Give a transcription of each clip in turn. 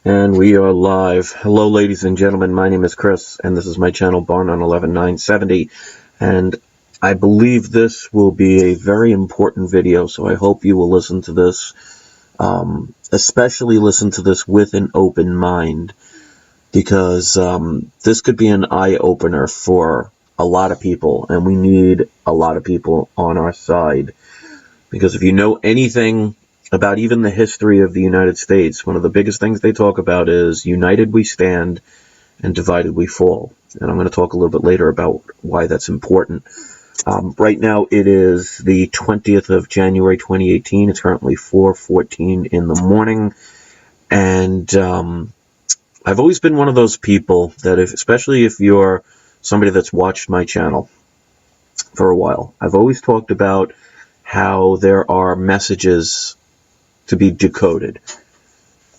And we are live. Hello, ladies and gentlemen. My name is Chris, and this is my channel, Barn on 11970. And I believe this will be a very important video, so I hope you will listen to this. Especially listen to this with an open mind, because this could be an eye-opener for a lot of people, and we need a lot of people on our side. Because if you know anything about even the history of the United States, one of the biggest things they talk about is united we stand and divided we fall. And I'm going to talk a little bit later about why that's important. Right now it is the 20th of January 2018. It's currently 4:14 in the morning. And I've always been one of those people that, especially if you're somebody that's watched my channel for a while, I've always talked about how there are messages to be decoded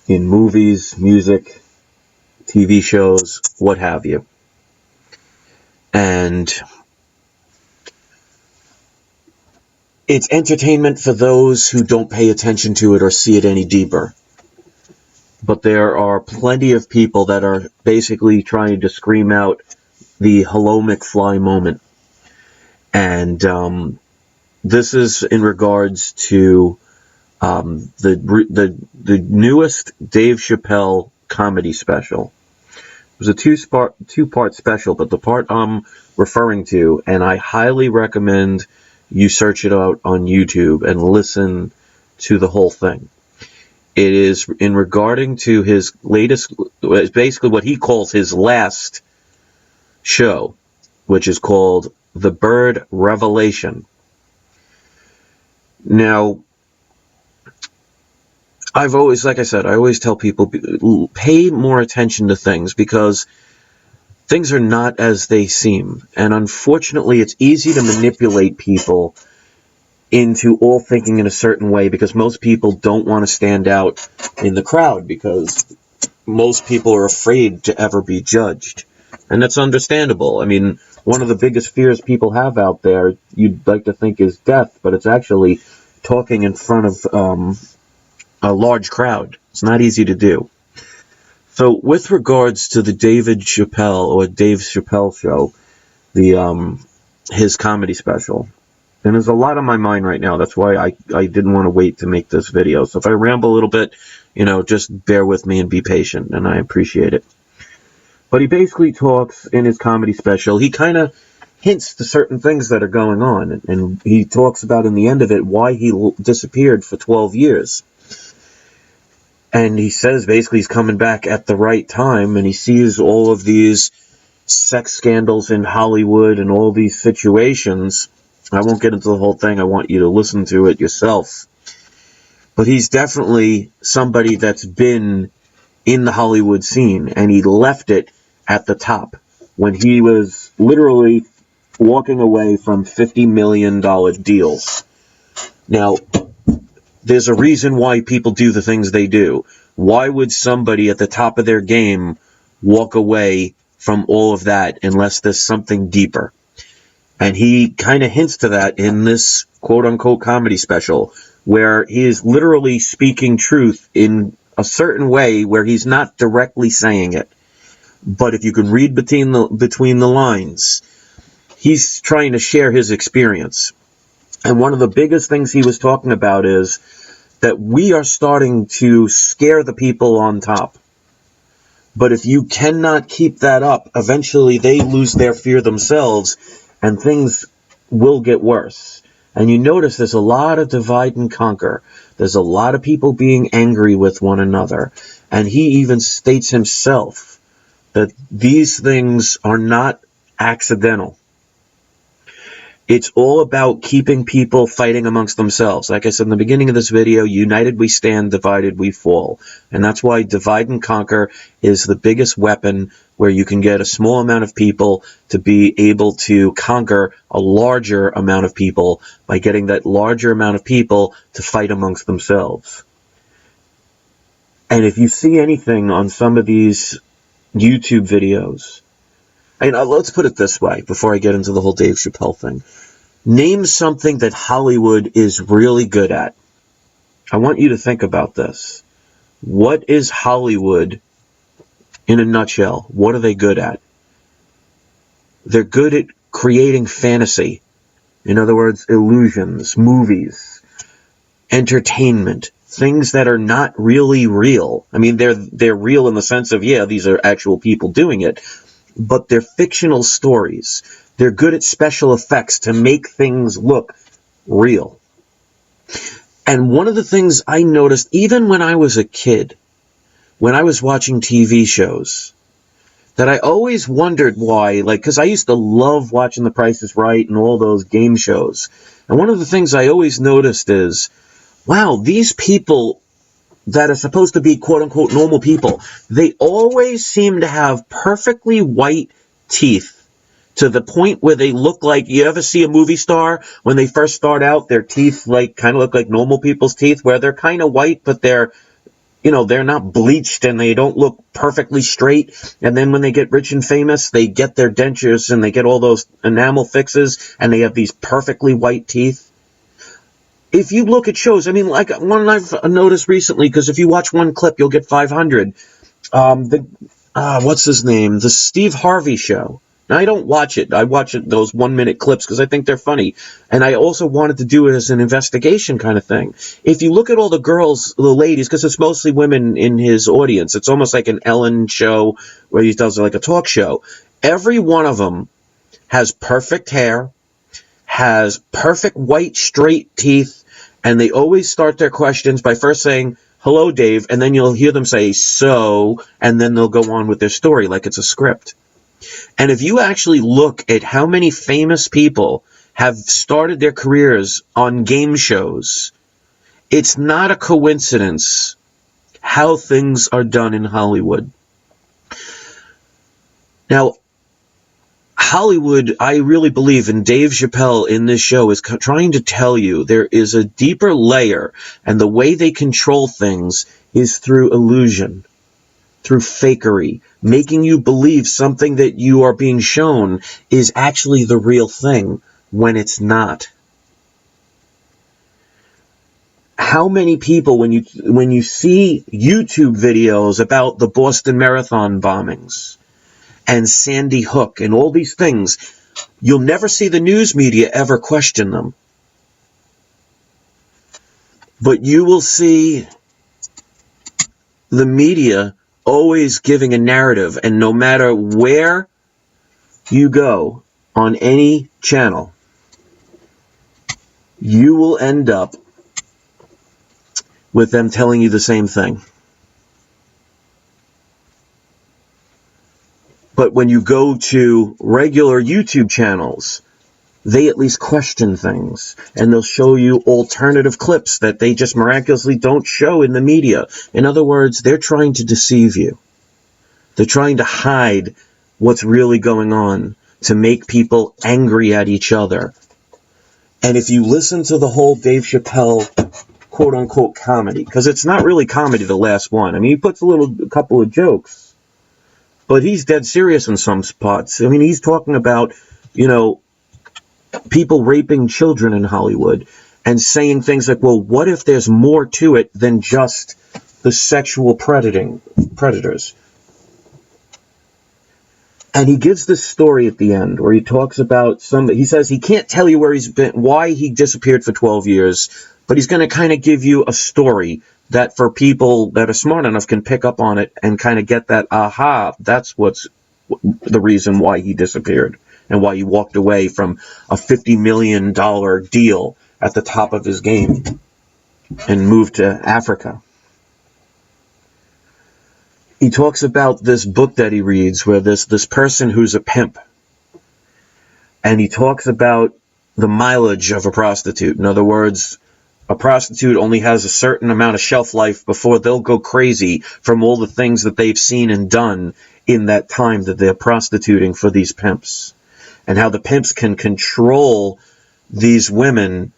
in movies, music, TV shows, what have you. And it's entertainment for those who don't pay attention to it or see it any deeper. But there are plenty of people that are basically trying to scream out the "Hello McFly" moment. And this is in regards to the newest Dave Chappelle comedy special. It was a two-part special, but the part I'm referring to, and I highly recommend you search it out on YouTube and listen to the whole thing. It is in regarding to his latest, basically what he calls his last show, which is called The Bird Revelation. Now, I've always, like I said, I always tell people, pay more attention to things, because things are not as they seem. And unfortunately, it's easy to manipulate people into all thinking in a certain way, because most people don't want to stand out in the crowd, because most people are afraid to ever be judged. And that's understandable. I mean, one of the biggest fears people have out there, you'd like to think, is death, but it's actually talking in front of a large crowd. It's not easy to do. So with regards to the Dave Chappelle show, his comedy special, and there's a lot on my mind right now. That's why I didn't want to wait to make this video. So if I ramble a little bit, just bear with me and be patient, and I appreciate it. But he basically talks in his comedy special, he kind of hints to certain things that are going on, and he talks about in the end of it why he disappeared for 12 years. And he says basically he's coming back at the right time, and he sees all of these sex scandals in Hollywood and all these situations. I won't get into the whole thing. I want you to listen to it yourself. But he's definitely somebody that's been in the Hollywood scene, and he left it at the top when he was literally walking away from $50 million deals. Now, there's a reason why people do the things they do. Why would somebody at the top of their game walk away from all of that unless there's something deeper? And he kind of hints to that in this quote-unquote comedy special, where he is literally speaking truth in a certain way where he's not directly saying it. But if you can read between the lines, he's trying to share his experience. And one of the biggest things he was talking about is that we are starting to scare the people on top. But if you cannot keep that up, eventually they lose their fear themselves, and things will get worse. And you notice there's a lot of divide and conquer. There's a lot of people being angry with one another. And he even states himself that these things are not accidental. It's all about keeping people fighting amongst themselves. Like I said in the beginning of this video, united we stand, divided we fall. And that's why divide and conquer is the biggest weapon, where you can get a small amount of people to be able to conquer a larger amount of people by getting that larger amount of people to fight amongst themselves. And if you see anything on some of these YouTube videos, and let's put it this way before I get into the whole Dave Chappelle thing. Name something that Hollywood is really good at. I want you to think about this. What is Hollywood in a nutshell? What are they good at? They're good at creating fantasy. In other words, illusions, movies, entertainment, things that are not really real. I mean, they're real in the sense of, yeah, these are actual people doing it, but they're fictional stories. They're good at special effects to make things look real. And one of the things I noticed, even when I was a kid, when I was watching TV shows, that I always wondered why, like, because I used to love watching The Price is Right and all those game shows. And one of the things I always noticed is, wow, these people that are supposed to be quote-unquote normal people, they always seem to have perfectly white teeth to the point where they look like, you ever see a movie star when they first start out, their teeth like kind of look like normal people's teeth, where they're kind of white, but they're not bleached and they don't look perfectly straight. And then when they get rich and famous, they get their dentures and they get all those enamel fixes and they have these perfectly white teeth. If you look at shows, I mean, like one I've noticed recently, because if you watch one clip, you'll get 500. What's his name? The Steve Harvey Show. Now, I don't watch it. I watch those 1-minute clips because I think they're funny. And I also wanted to do it as an investigation kind of thing. If you look at all the girls, the ladies, because it's mostly women in his audience, it's almost like an Ellen show where he does like a talk show. Every one of them has perfect hair, has perfect white straight teeth, and they always start their questions by first saying, "Hello, Dave," and then you'll hear them say, "So," and then they'll go on with their story like it's a script. And if you actually look at how many famous people have started their careers on game shows, it's not a coincidence how things are done in Hollywood. Now, Hollywood, I really believe, and Dave Chappelle in this show is trying to tell you there is a deeper layer, and the way they control things is through illusion, through fakery, making you believe something that you are being shown is actually the real thing when it's not. How many people, when you see YouTube videos about the Boston Marathon bombings and Sandy Hook and all these things, you'll never see the news media ever question them. But you will see the media always giving a narrative, and no matter where you go on any channel, you will end up with them telling you the same thing. But when you go to regular YouTube channels, they at least question things, and they'll show you alternative clips that they just miraculously don't show in the media. In other words, they're trying to deceive you. They're trying to hide what's really going on to make people angry at each other. And if you listen to the whole Dave Chappelle quote-unquote comedy, because it's not really comedy, the last one. I mean, he puts a couple of jokes, but he's dead serious in some spots. I mean, he's talking about, people raping children in Hollywood and saying things like, well, what if there's more to it than just the sexual predators? And he gives this story at the end where he talks about he says he can't tell you where he's been, why he disappeared for 12 years, but he's going to kind of give you a story that for people that are smart enough can pick up on it and kind of get that, aha, that's what's the reason why he disappeared and why he walked away from a $50 million deal at the top of his game and moved to Africa. He talks about this book that he reads where this person who's a pimp, and he talks about the mileage of a prostitute. In other words, a prostitute only has a certain amount of shelf life before they'll go crazy from all the things that they've seen and done in that time that they're prostituting for these pimps, and how the pimps can control these women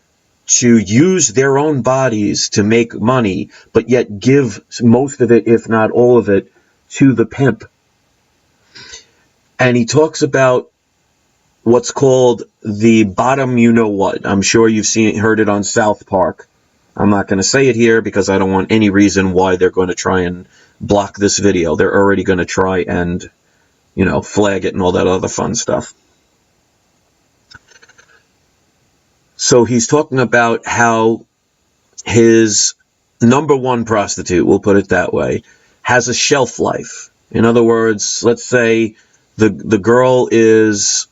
to use their own bodies to make money, but yet give most of it, if not all of it, to the pimp. And he talks about what's called the bottom you-know-what. I'm sure you've heard it on South Park. I'm not going to say it here because I don't want any reason why they're going to try and block this video. They're already going to try and, flag it and all that other fun stuff. So he's talking about how his number one prostitute, we'll put it that way, has a shelf life. In other words, let's say the girl is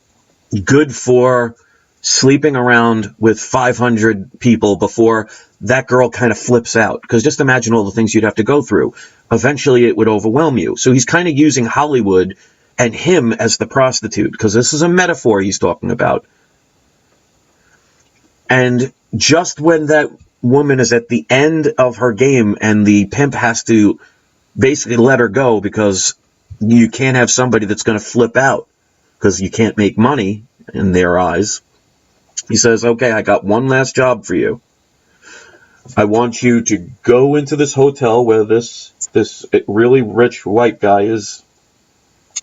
good for sleeping around with 500 people before that girl kind of flips out. Because just imagine all the things you'd have to go through. Eventually it would overwhelm you. So he's kind of using Hollywood and him as the prostitute, because this is a metaphor he's talking about. And just when that woman is at the end of her game and the pimp has to basically let her go because you can't have somebody that's going to flip out because you can't make money in their eyes, he says, okay, I got one last job for you. I want you to go into this hotel where this really rich white guy is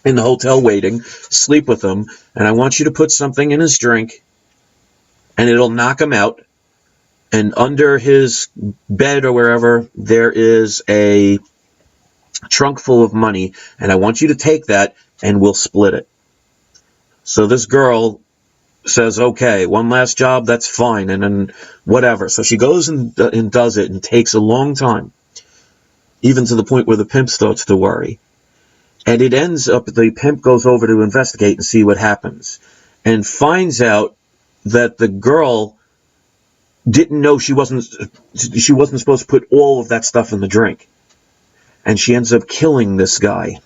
in the hotel waiting, sleep with him, and I want you to put something in his drink and it'll knock him out. And under his bed or wherever, there is a trunk full of money, and I want you to take that and we'll split it. So this girl says, okay, one last job, that's fine, and then whatever. So she goes and does it, and takes a long time, even to the point where the pimp starts to worry. And it ends up, the pimp goes over to investigate and see what happens, and finds out that the girl didn't know she wasn't supposed to put all of that stuff in the drink. And she ends up killing this guy.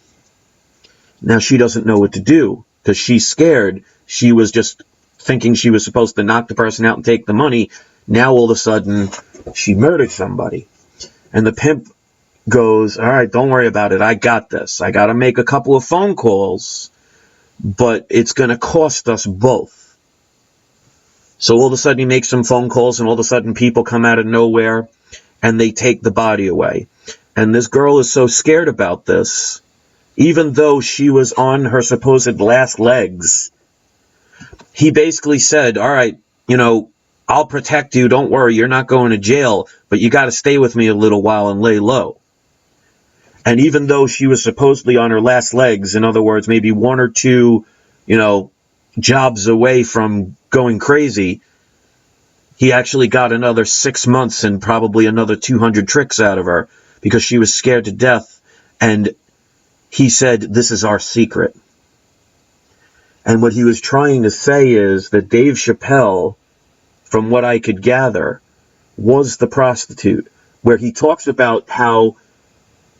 Now she doesn't know what to do because she's scared. She was just thinking she was supposed to knock the person out and take the money. Now all of a sudden she murdered somebody. And the pimp goes, all right, don't worry about it. I got this. I got to make a couple of phone calls, but it's going to cost us both. So all of a sudden he makes some phone calls, and all of a sudden people come out of nowhere and they take the body away. And this girl is so scared about this, even though she was on her supposed last legs. He basically said, all right, I'll protect you. Don't worry. You're not going to jail, but you got to stay with me a little while and lay low. And even though she was supposedly on her last legs, in other words, maybe one or two, jobs away from going crazy, he actually got another 6 months and probably another 200 tricks out of her because she was scared to death. And he said, this is our secret. And what he was trying to say is that Dave Chappelle, from what I could gather, was the prostitute, where he talks about how,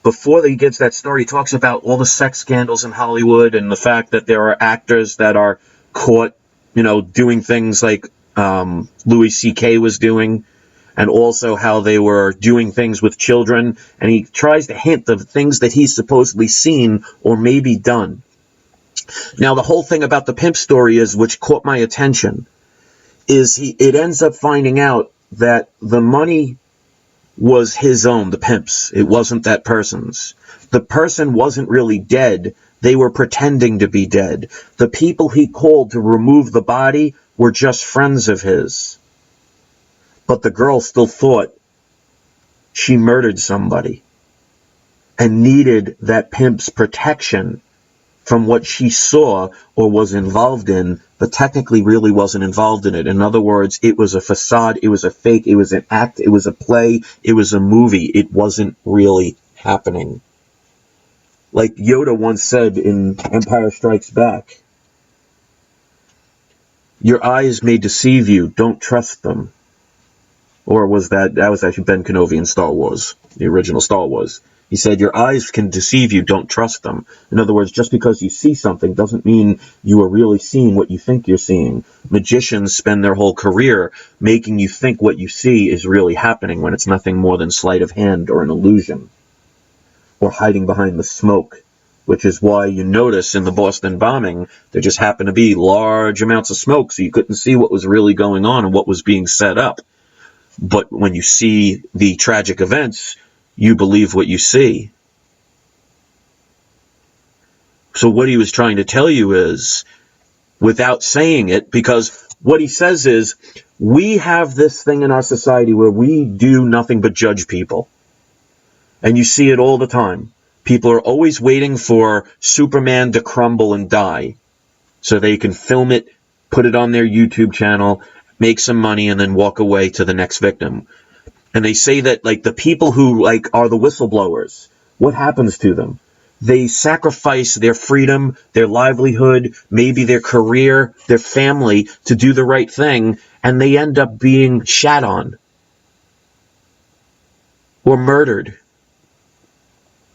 before he gets that story, he talks about all the sex scandals in Hollywood and the fact that there are actors that are caught, doing things like Louis C.K. was doing, and also how they were doing things with children. And he tries to hint of things that he's supposedly seen or maybe done. Now, the whole thing about the pimp story is, which caught my attention, is it ends up finding out that the money was his own, the pimp's. It wasn't that person's. The person wasn't really dead. They were pretending to be dead. The people he called to remove the body were just friends of his. But the girl still thought she murdered somebody and needed that pimp's protection from what she saw or was involved in, but technically really wasn't involved in it. In other words, it was a facade, it was a fake, it was an act, it was a play, it was a movie. It wasn't really happening. Like Yoda once said in Empire Strikes Back, your eyes may deceive you, don't trust them. Or was that was actually Ben Kenobi in Star Wars, the original Star Wars. He said, your eyes can deceive you, don't trust them. In other words, just because you see something doesn't mean you are really seeing what you think you're seeing. Magicians spend their whole career making you think what you see is really happening when it's nothing more than sleight of hand or an illusion, or hiding behind the smoke, which is why you notice in the Boston bombing, there just happened to be large amounts of smoke, so you couldn't see what was really going on and what was being set up. But when you see the tragic events, you believe what you see. So what he was trying to tell you is, without saying it, because what he says is, we have this thing in our society where we do nothing but judge people. And you see it all the time. People are always waiting for Superman to crumble and die so they can film it, put it on their YouTube channel, make some money, and then walk away to the next victim. And they say that, like, the people who, like, are the whistleblowers, what happens to them? They sacrifice their freedom, their livelihood, maybe their career, their family to do the right thing, and they end up being shat on or murdered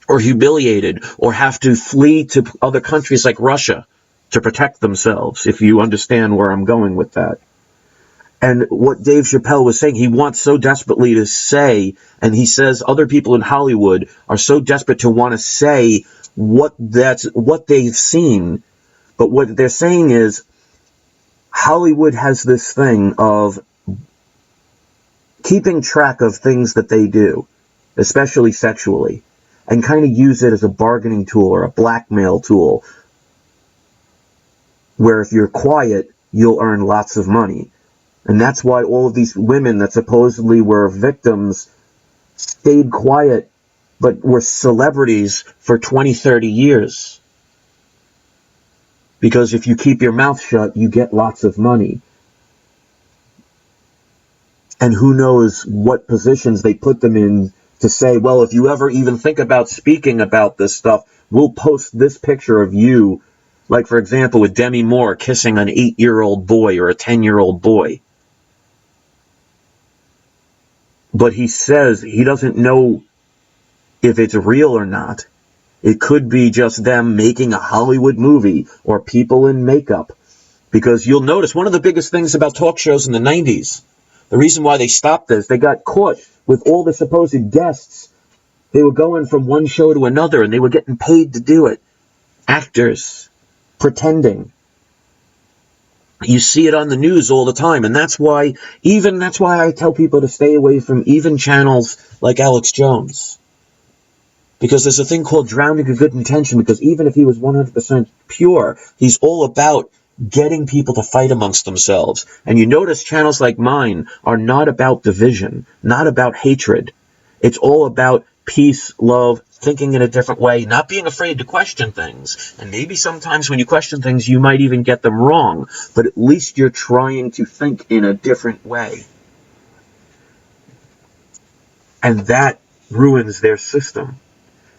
or humiliated or have to flee to other countries like Russia to protect themselves, if you understand where I'm going with that. And what Dave Chappelle was saying, he wants so desperately to say, and he says other people in Hollywood are so desperate to want to say what they've seen. But what they're saying is Hollywood has this thing of keeping track of things that they do, especially sexually, and kind of use it as a bargaining tool or a blackmail tool, where if you're quiet, you'll earn lots of money. And that's why all of these women that supposedly were victims stayed quiet, but were celebrities for 20, 30 years. Because if you keep your mouth shut, you get lots of money. And who knows what positions they put them in to say, well, if you ever even think about speaking about this stuff, we'll post this picture of you. Like, for example, with Demi Moore kissing an 8-year-old boy or a 10-year-old boy. But he says he doesn't know if it's real or not. It could be just them making a Hollywood movie or people in makeup. Because you'll notice one of the biggest things about talk shows in the 90s, the reason why they stopped this, they got caught with all the supposed guests. They were going from one show to another and they were getting paid to do it. Actors pretending. You see it on the news all the time, and that's why I tell people to stay away from even channels like Alex Jones. Because there's a thing called drowning a good intention, because even if he was 100% pure, he's all about getting people to fight amongst themselves. And you notice channels like mine are not about division, not about hatred. It's all about peace, love, thinking in a different way, not being afraid to question things. And maybe sometimes when you question things, you might even get them wrong, but at least you're trying to think in a different way. And that ruins their system,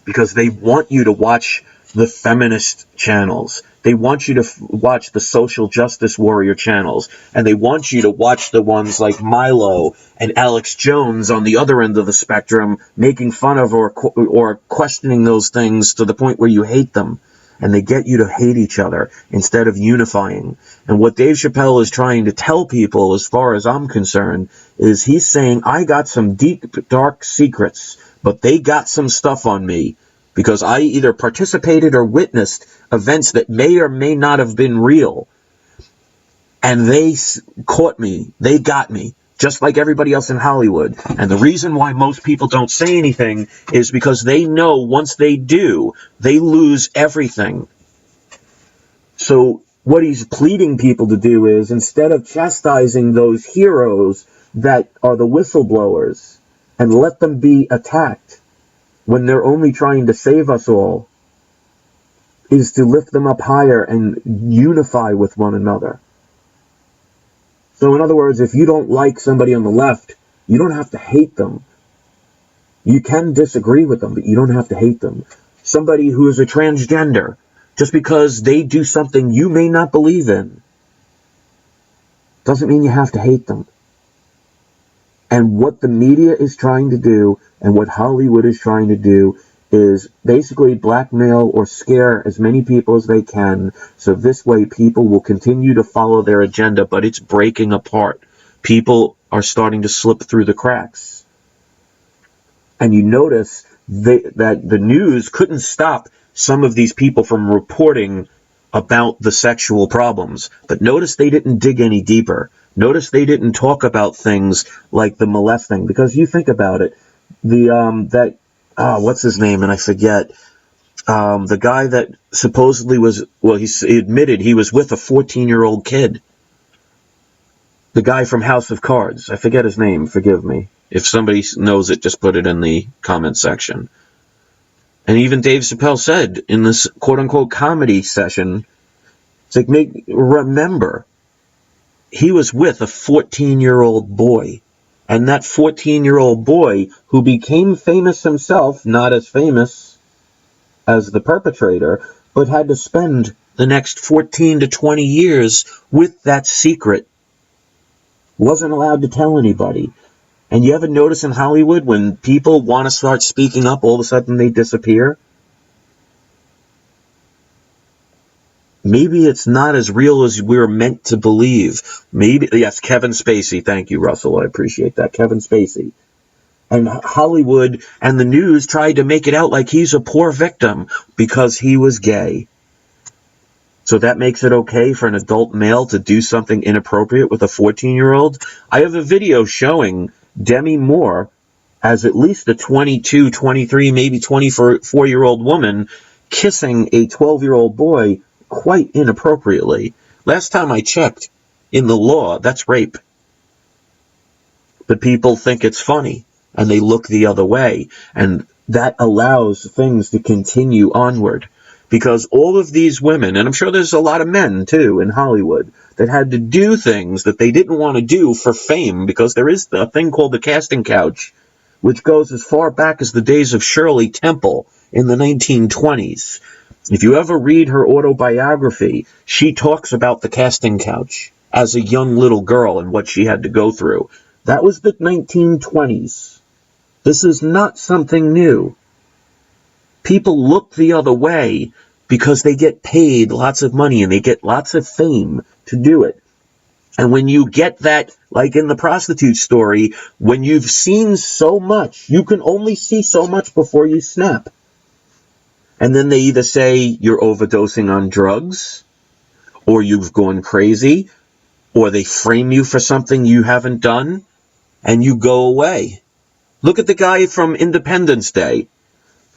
because they want you to watch the feminist channels. They want you to watch the social justice warrior channels. And they want you to watch the ones like Milo and Alex Jones on the other end of the spectrum, making fun of or questioning those things to the point where you hate them. And they get you to hate each other instead of unifying. And what Dave Chappelle is trying to tell people, as far as I'm concerned, is he's saying, I got some deep, dark secrets, but they got some stuff on me. Because I either participated or witnessed events that may or may not have been real. And they caught me. They got me. Just like everybody else in Hollywood. And the reason why most people don't say anything is because they know once they do, they lose everything. So what he's pleading people to do is, instead of chastising those heroes that are the whistleblowers and let them be attacked, when they're only trying to save us all, is to lift them up higher and unify with one another. So in other words, if you don't like somebody on the left, you don't have to hate them. You can disagree with them, but you don't have to hate them. Somebody who is a transgender, just because they do something you may not believe in, doesn't mean you have to hate them. And what the media is trying to do, and what Hollywood is trying to do, is basically blackmail or scare as many people as they can, so this way people will continue to follow their agenda, but it's breaking apart. People are starting to slip through the cracks. And you notice that the news couldn't stop some of these people from reporting about the sexual problems, but notice they didn't dig any deeper. Notice they didn't talk about things like the molesting, because you think about it, what's his name, and I forget, the guy that supposedly was, well, he admitted he was with a 14-year-old kid. The guy from House of Cards. I forget his name. Forgive me. If somebody knows it, just put it in the comment section. And even Dave Chappelle said in this quote-unquote comedy session, it's like, remember, he was with a 14-year-old boy. And that 14-year-old boy, who became famous himself, not as famous as the perpetrator, but had to spend the next 14 to 20 years with that secret. Wasn't allowed to tell anybody. And you ever notice in Hollywood when people want to start speaking up, all of a sudden they disappear? Maybe it's not as real as we're meant to believe. Maybe, yes, Kevin Spacey. Thank you, Russell. I appreciate that. Kevin Spacey. And Hollywood and the news tried to make it out like he's a poor victim because he was gay. So that makes it okay for an adult male to do something inappropriate with a 14-year-old? I have a video showing Demi Moore as at least a 22, 23, maybe 24-year-old woman kissing a 12-year-old boy quite inappropriately. Last time I checked, in the law, that's rape. But people think it's funny, and they look the other way, and that allows things to continue onward. Because all of these women, and I'm sure there's a lot of men, too, in Hollywood, that had to do things that they didn't want to do for fame, because there is a thing called the casting couch, which goes as far back as the days of Shirley Temple in the 1920s. If you ever read her autobiography, she talks about the casting couch as a young little girl and what she had to go through. That was the 1920s. This is not something new. People look the other way because they get paid lots of money and they get lots of fame to do it. And when you get that, like in the prostitute story, when you've seen so much, you can only see so much before you snap. And then they either say you're overdosing on drugs, or you've gone crazy, or they frame you for something you haven't done, and you go away. Look at the guy from Independence Day.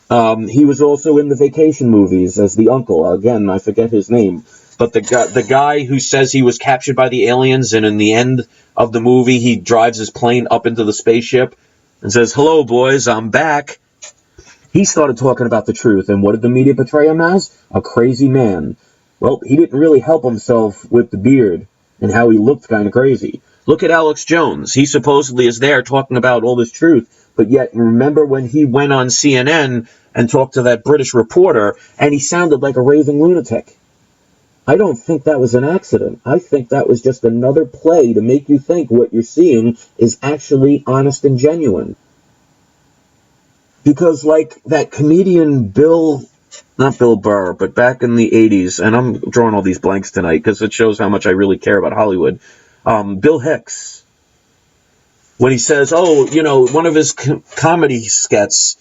He was also in the Vacation movies as the uncle. Again, I forget his name. But the guy who says he was captured by the aliens, and in the end of the movie, he drives his plane up into the spaceship and says, "Hello, boys, I'm back." He started talking about the truth, and what did the media portray him as? A crazy man. Well, he didn't really help himself with the beard and how he looked kind of crazy. Look at Alex Jones. He supposedly is there talking about all this truth, but yet remember when he went on CNN and talked to that British reporter, and he sounded like a raving lunatic. I don't think that was an accident. I think that was just another play to make you think what you're seeing is actually honest and genuine. Because like that comedian not Bill Burr, but back in the 80s, and I'm drawing all these blanks tonight because it shows how much I really care about Hollywood, Bill Hicks, when he says, one of his comedy skets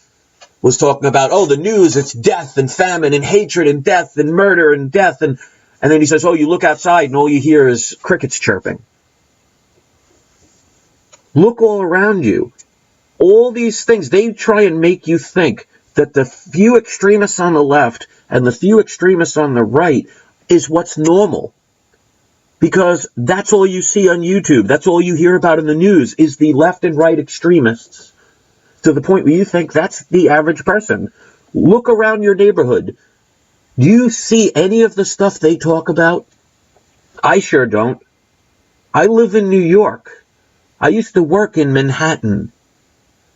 was talking about, the news, it's death and famine and hatred and death and murder and death, and then he says, you look outside and all you hear is crickets chirping. Look all around you. All these things, they try and make you think that the few extremists on the left and the few extremists on the right is what's normal. Because that's all you see on YouTube. That's all you hear about in the news is the left and right extremists. To the point where you think that's the average person. Look around your neighborhood. Do you see any of the stuff they talk about? I sure don't. I live in New York. I used to work in Manhattan.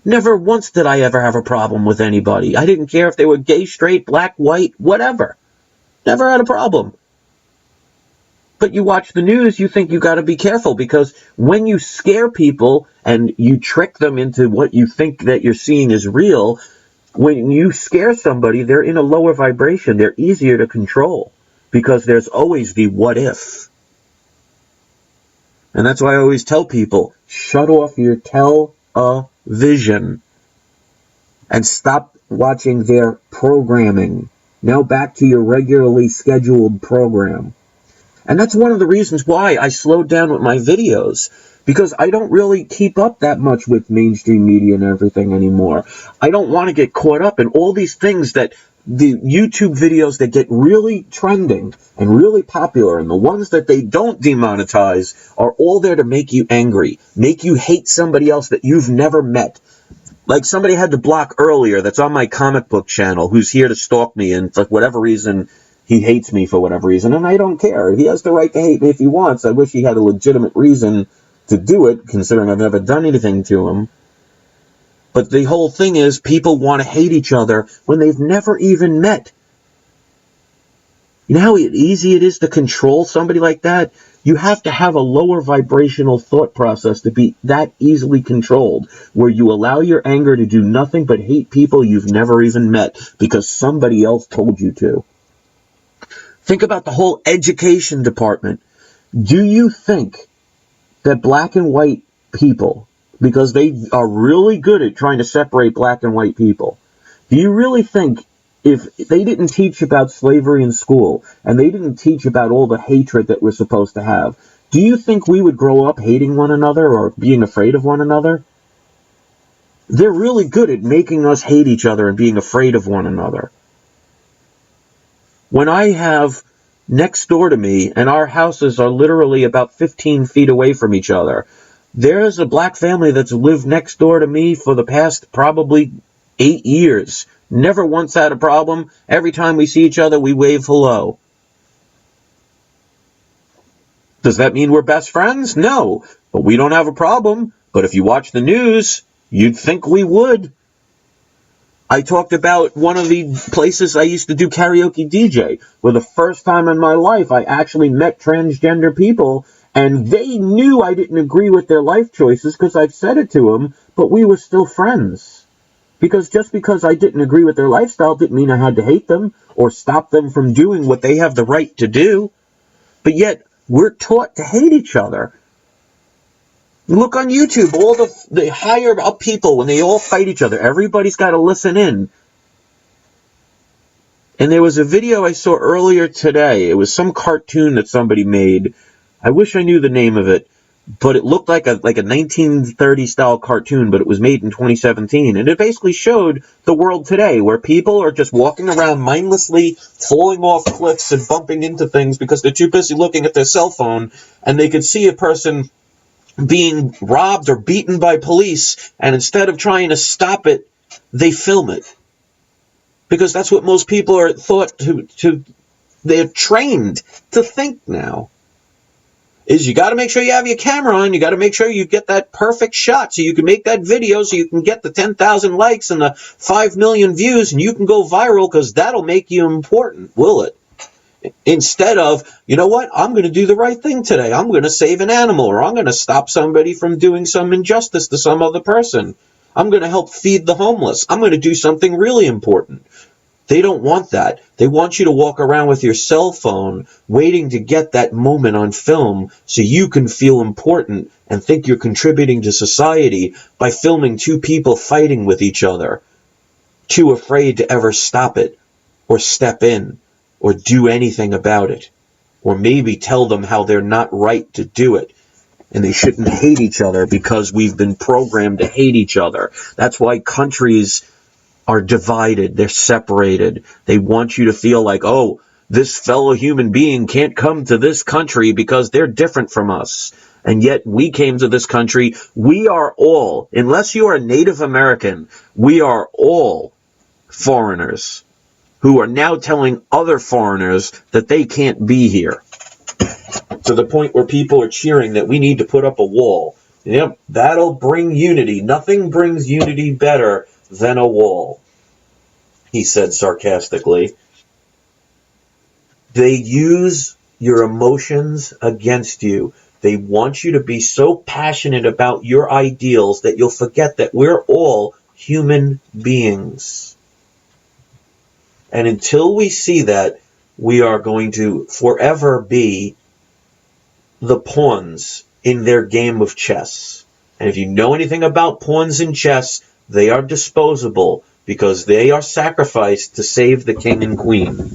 Never once did I ever have a problem with anybody. I didn't care if they were gay, straight, black, white, whatever. Never had a problem. But you watch the news, you think you got to be careful, because when you scare people and you trick them into what you think that you're seeing is real, when you scare somebody, they're in a lower vibration. They're easier to control because there's always the what if. And that's why I always tell people, shut off your television and stop watching their programming. Now back to your regularly scheduled program. And that's one of the reasons why I slowed down with my videos, because I don't really keep up that much with mainstream media and everything anymore. I don't want to get caught up in all these things that the YouTube videos that get really trending and really popular, and the ones that they don't demonetize, are all there to make you angry, make you hate somebody else that you've never met. Like somebody had to block earlier that's on my comic book channel who's here to stalk me, and for whatever reason, he hates me for whatever reason, and I don't care. He has the right to hate me if he wants. I wish he had a legitimate reason to do it, considering I've never done anything to him. But the whole thing is, people want to hate each other when they've never even met. You know how easy it is to control somebody like that? You have to have a lower vibrational thought process to be that easily controlled, where you allow your anger to do nothing but hate people you've never even met because somebody else told you to. Think about the whole education department. Do you think that black and white people, because they are really good at trying to separate black and white people, do you really think if they didn't teach about slavery in school and they didn't teach about all the hatred that we're supposed to have, do you think we would grow up hating one another or being afraid of one another? They're really good at making us hate each other and being afraid of one another. When I have next door to me, and our houses are literally about 15 feet away from each other, there's a black family that's lived next door to me for the past probably 8 years. Never once had a problem. Every time we see each other, we wave hello. Does that mean we're best friends? No, but we don't have a problem. But if you watch the news, you'd think we would. I talked about one of the places I used to do karaoke DJ, where the first time in my life I actually met transgender people, and they knew I didn't agree with their life choices because I've said it to them, but we were still friends. Because just because I didn't agree with their lifestyle didn't mean I had to hate them or stop them from doing what they have the right to do. But yet, we're taught to hate each other. Look on YouTube, all the higher up people, when they all fight each other, everybody's got to listen in. And there was a video I saw earlier today. It was some cartoon that somebody made. I wish I knew the name of it, but it looked like a 1930s style cartoon, but it was made in 2017. And it basically showed the world today, where people are just walking around mindlessly, falling off cliffs and bumping into things because they're too busy looking at their cell phone, and they could see a person being robbed or beaten by police, and instead of trying to stop it, they film it. Because that's what most people are thought to they're trained to think now. Is you got to make sure you have your camera on, you got to make sure you get that perfect shot so you can make that video so you can get the 10,000 likes and the 5 million views and you can go viral, because that'll make you important, will it? Instead of, you know what, I'm going to do the right thing today. I'm going to save an animal, or I'm going to stop somebody from doing some injustice to some other person. I'm going to help feed the homeless. I'm going to do something really important. They don't want that. They want you to walk around with your cell phone waiting to get that moment on film so you can feel important and think you're contributing to society by filming two people fighting with each other, too afraid to ever stop it or step in or do anything about it, or maybe tell them how they're not right to do it, and they shouldn't hate each other because we've been programmed to hate each other. That's why countries are divided, they're separated. They want you to feel like, oh, this fellow human being can't come to this country because they're different from us. And yet we came to this country. We are all, unless you are a Native American, we are all foreigners who are now telling other foreigners that they can't be here. To the point where people are cheering that we need to put up a wall. Yep, that'll bring unity. Nothing brings unity better than a wall, he said sarcastically. They use your emotions against you. They want you to be so passionate about your ideals that you'll forget that we're all human beings. And until we see that, we are going to forever be the pawns in their game of chess. And if you know anything about pawns in chess, they are disposable because they are sacrificed to save the king and queen.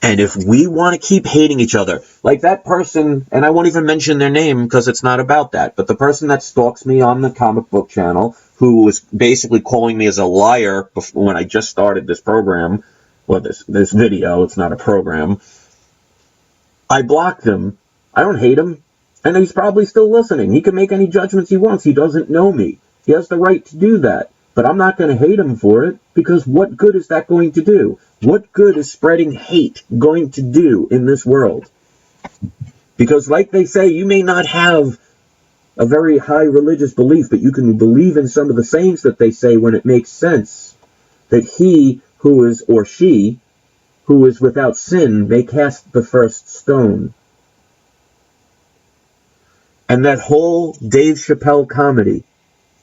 And if we want to keep hating each other, like that person, and I won't even mention their name because it's not about that, but the person that stalks me on the comic book channel who was basically calling me as a liar when I just started this program, or this video. It's not a program. I blocked him. I don't hate him. And he's probably still listening. He can make any judgments he wants. He doesn't know me. He has the right to do that. But I'm not going to hate him for it, because what good is that going to do? What good is spreading hate going to do in this world? Because like they say, you may not have a very high religious belief, but you can believe in some of the sayings that they say when it makes sense. That he who is, or she, who is without sin may cast the first stone. And that whole Dave Chappelle comedy,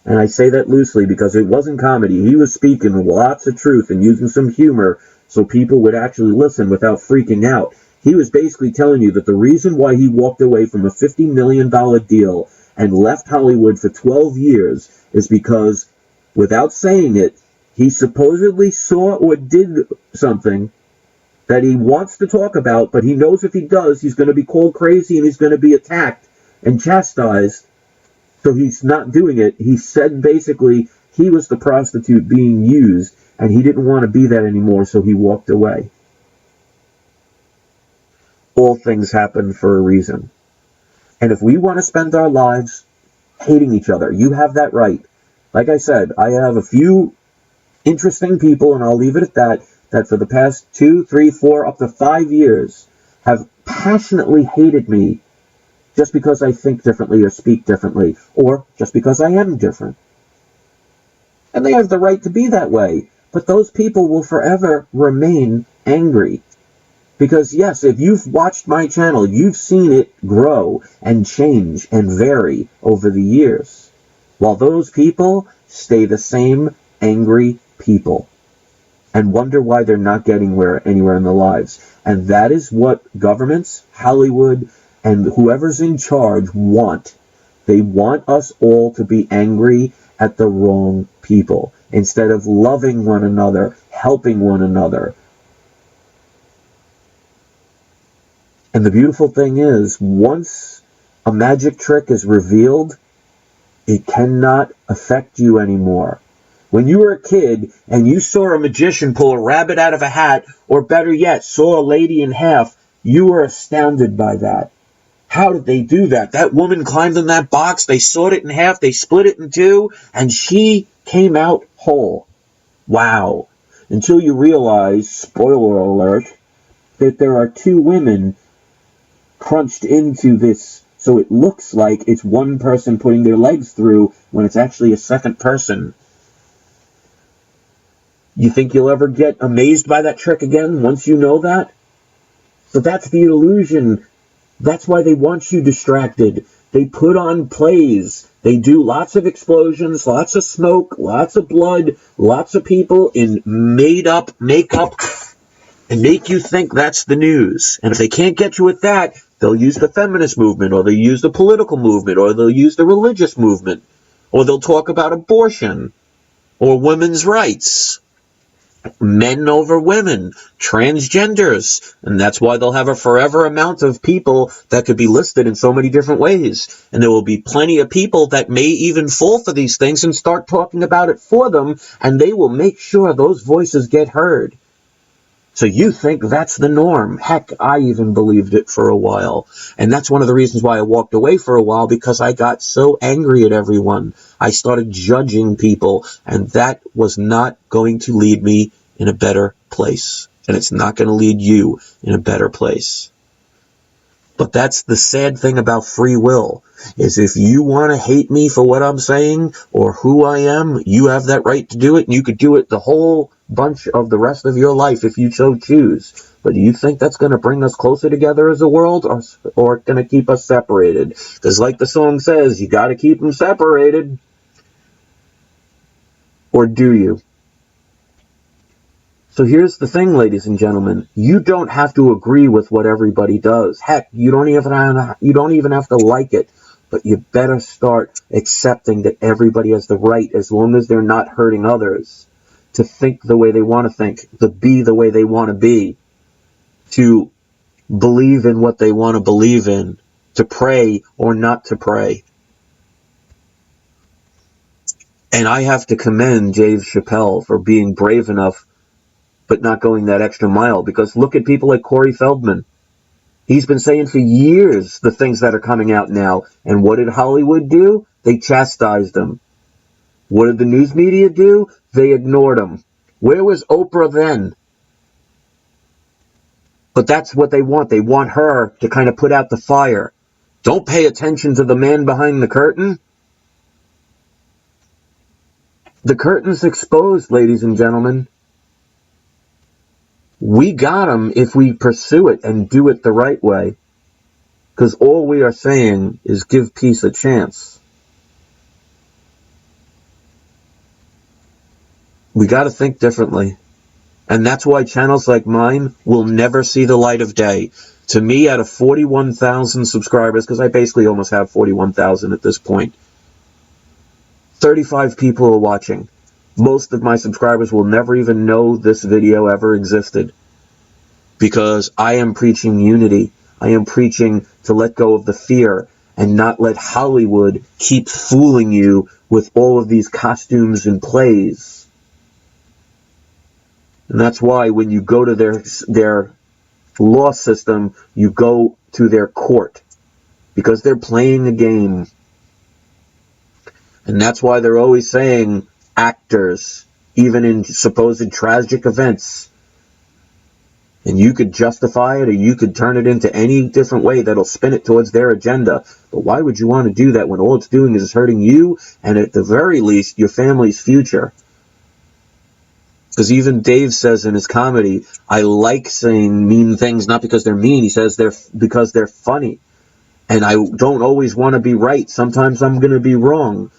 and I say that loosely because it wasn't comedy. He was speaking lots of truth and using some humor so people would actually listen without freaking out. He was basically telling you that the reason why he walked away from a $50 million deal and left Hollywood for 12 years is because, without saying it, he supposedly saw or did something that he wants to talk about, but he knows if he does, he's going to be called crazy and he's going to be attacked and chastised. So he's not doing it. He said basically he was the prostitute being used, and he didn't want to be that anymore, so he walked away. All things happen for a reason. And if we want to spend our lives hating each other, you have that right. Like I said, I have a few interesting people, and I'll leave it at that, that for the past 2, 3, 4, up to 5 years have passionately hated me just because I think differently or speak differently, or just because I am different. And they have the right to be that way, but those people will forever remain angry. Because yes, if you've watched my channel, you've seen it grow and change and vary over the years, while those people stay the same angry people and wonder why they're not getting anywhere in their lives. And that is what governments, Hollywood, and whoever's in charge want. They want us all to be angry at the wrong people instead of loving one another, helping one another. And the beautiful thing is, once a magic trick is revealed, it cannot affect you anymore. When you were a kid and you saw a magician pull a rabbit out of a hat, or better yet, saw a lady in half, you were astounded by that. How did they do that? That woman climbed in that box, they sawed it in half, they split it in two, and she came out whole. Wow. Until you realize, spoiler alert, that there are two women crunched into this, so it looks like it's one person putting their legs through when it's actually a second person. You think you'll ever get amazed by that trick again once you know that? So that's the illusion. That's why they want you distracted. They put on plays. They do lots of explosions, lots of smoke, lots of blood, lots of people in made-up makeup, and make you think that's the news. And if they can't get you with that, they'll use the feminist movement, or they'll use the political movement, or they'll use the religious movement, or they'll talk about abortion, or women's rights, men over women, transgenders, and that's why they'll have a forever amount of people that could be listed in so many different ways. And there will be plenty of people that may even fall for these things and start talking about it for them, and they will make sure those voices get heard. So you think that's the norm. Heck, I even believed it for a while. And that's one of the reasons why I walked away for a while, because I got so angry at everyone. I started judging people, and that was not going to lead me in a better place. And it's not going to lead you in a better place. But that's the sad thing about free will, is if you want to hate me for what I'm saying or who I am, you have that right to do it, and you could do it the whole bunch of the rest of your life if you so choose. But do you think that's going to bring us closer together as a world, or going to keep us separated? Because like the song says, you got to keep them separated. Or do you? So here's the thing, ladies and gentlemen. You don't have to agree with what everybody does. Heck, you don't even have to like it. But you better start accepting that everybody has the right, as long as they're not hurting others, to think the way they want to think, to be the way they want to be, to believe in what they want to believe in, to pray or not to pray. And I have to commend Dave Chappelle for being brave enough but not going that extra mile, because look at people like Corey Feldman. He's been saying for years the things that are coming out now. And what did Hollywood do? They chastised him. What did the news media do? They ignored him. Where was Oprah then? But that's what they want. They want her to kind of put out the fire. Don't pay attention to the man behind the curtain. The curtain's exposed, ladies and gentlemen. We got him if we pursue it and do it the right way. Because all we are saying is give peace a chance. We got to think differently. And that's why channels like mine will never see the light of day. To me, out of 41,000 subscribers, because I basically almost have 41,000 at this point, 35 people are watching. Most of my subscribers will never even know this video ever existed. Because I am preaching unity. I am preaching to let go of the fear and not let Hollywood keep fooling you with all of these costumes and plays. And that's why when you go to their law system, you go to their court. Because they're playing a game. And that's why they're always saying actors, even in supposed tragic events. And you could justify it, or you could turn it into any different way that'll spin it towards their agenda. But why would you want to do that when all it's doing is hurting you and at the very least your family's future? Because even Dave says in his comedy, I like saying mean things not because they're mean. He says because they're funny. And I don't always want to be right. Sometimes I'm going to be wrong.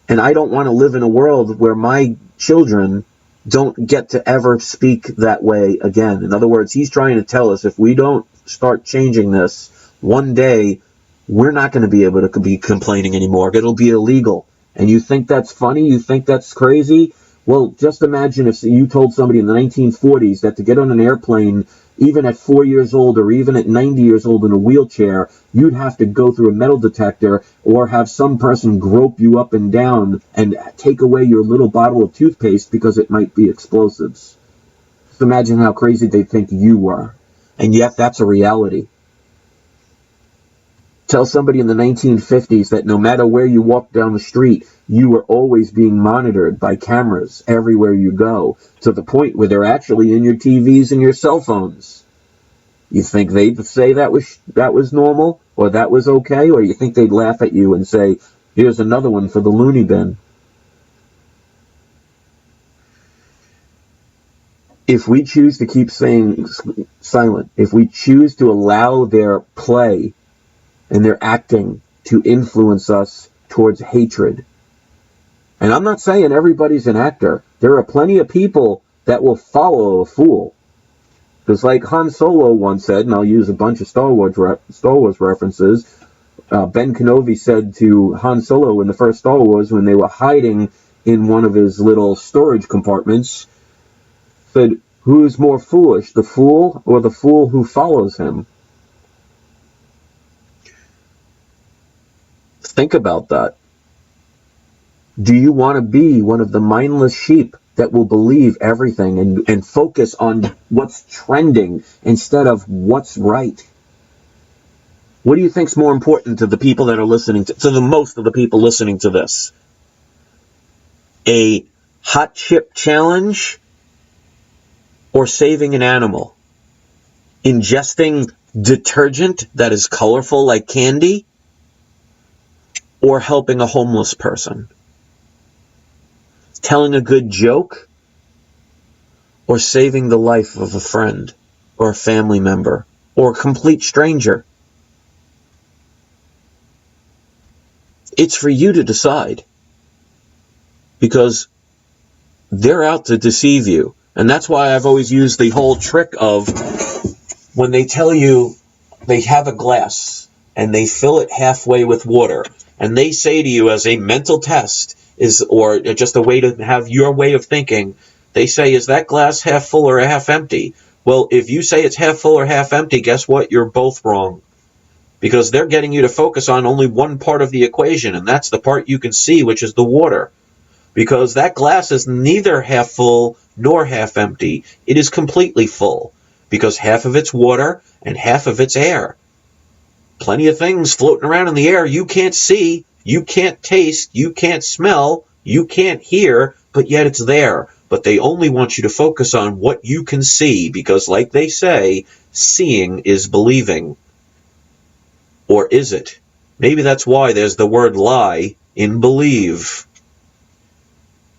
And I don't want to live in a world where my children don't get to ever speak that way again. In other words, he's trying to tell us if we don't start changing this, one day we're not going to be able to be complaining anymore. It'll be illegal. And you think that's funny? You think that's crazy? Well, just imagine if you told somebody in the 1940s that to get on an airplane, even at 4 years old or even at 90 years old in a wheelchair, you'd have to go through a metal detector or have some person grope you up and down and take away your little bottle of toothpaste because it might be explosives. Just imagine how crazy they think you were. And yet that's a reality. Tell somebody in the 1950s that no matter where you walk down the street, you were always being monitored by cameras everywhere you go, to the point where they're actually in your TVs and your cell phones. You think they'd say that was normal, or that was okay, or you think they'd laugh at you and say, here's another one for the loony bin? If we choose to keep saying silent, if we choose to allow their play and their acting to influence us towards hatred. And I'm not saying everybody's an actor. There are plenty of people that will follow a fool. Because like Han Solo once said, and I'll use a bunch of Star Wars references, Ben Kenobi said to Han Solo in the first Star Wars when they were hiding in one of his little storage compartments, said, who's more foolish, the fool or the fool who follows him? Think about that. Do you want to be one of the mindless sheep that will believe everything and focus on what's trending instead of what's right? What do you think's more important to the people that are listening to the most of the people listening to this? A hot chip challenge or saving an animal? Ingesting detergent that is colorful like candy? Or helping a homeless person? Telling a good joke? Or saving the life of a friend or a family member or a complete stranger? It's for you to decide, because they're out to deceive you. And that's why I've always used the whole trick of when they tell you they have a glass and they fill it halfway with water, and they say to you as a mental test or just a way to have your way of thinking, they say, is that glass half full or half empty? Well, if you say it's half full or half empty, guess what? You're both wrong. Because they're getting you to focus on only one part of the equation, and that's the part you can see, which is the water. because that glass is neither half full nor half empty. It is completely full, because half of it's water and half of it's air. Plenty of things floating around in the air you can't see, you can't taste, you can't smell, you can't hear, but yet it's there. But they only want you to focus on what you can see, because like they say, seeing is believing. Or is it? Maybe that's why there's the word lie in believe.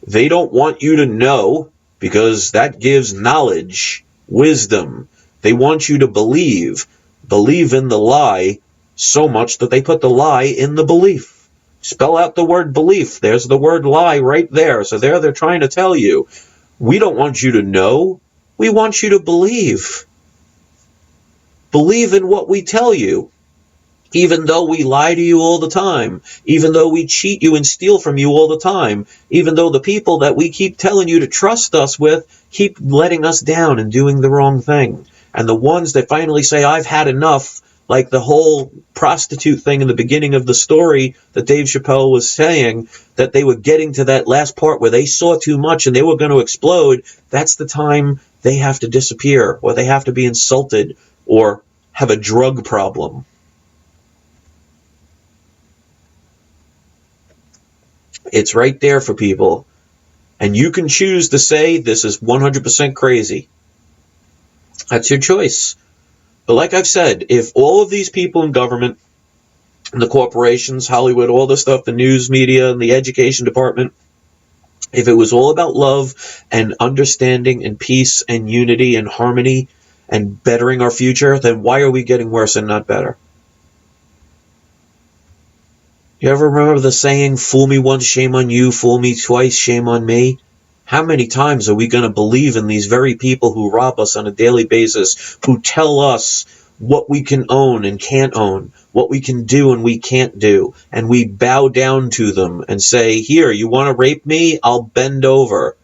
They don't want you to know, because that gives knowledge, wisdom. They want you to believe in the lie so much that they put the lie in the belief. Spell out the word belief. There's the word lie right there. So there they're trying to tell you, we don't want you to know. We want you to believe. Believe in what we tell you. Even though we lie to you all the time, even though we cheat you and steal from you all the time, even though the people that we keep telling you to trust us with keep letting us down and doing the wrong thing. And the ones that finally say, I've had enough, like the whole prostitute thing in the beginning of the story that Dave Chappelle was saying, that they were getting to that last part where they saw too much and they were going to explode, that's the time they have to disappear, or they have to be insulted, or have a drug problem. It's right there for people. And you can choose to say this is 100% crazy. That's your choice. But like I've said, if all of these people in government, the corporations, Hollywood, all this stuff, the news media, and the education department, if it was all about love and understanding and peace and unity and harmony and bettering our future, then why are we getting worse and not better? You ever remember the saying, fool me once, shame on you, fool me twice, shame on me? How many times are we going to believe in these very people who rob us on a daily basis, who tell us what we can own and can't own, what we can do and we can't do, and we bow down to them and say, here, you want to rape me? I'll bend over.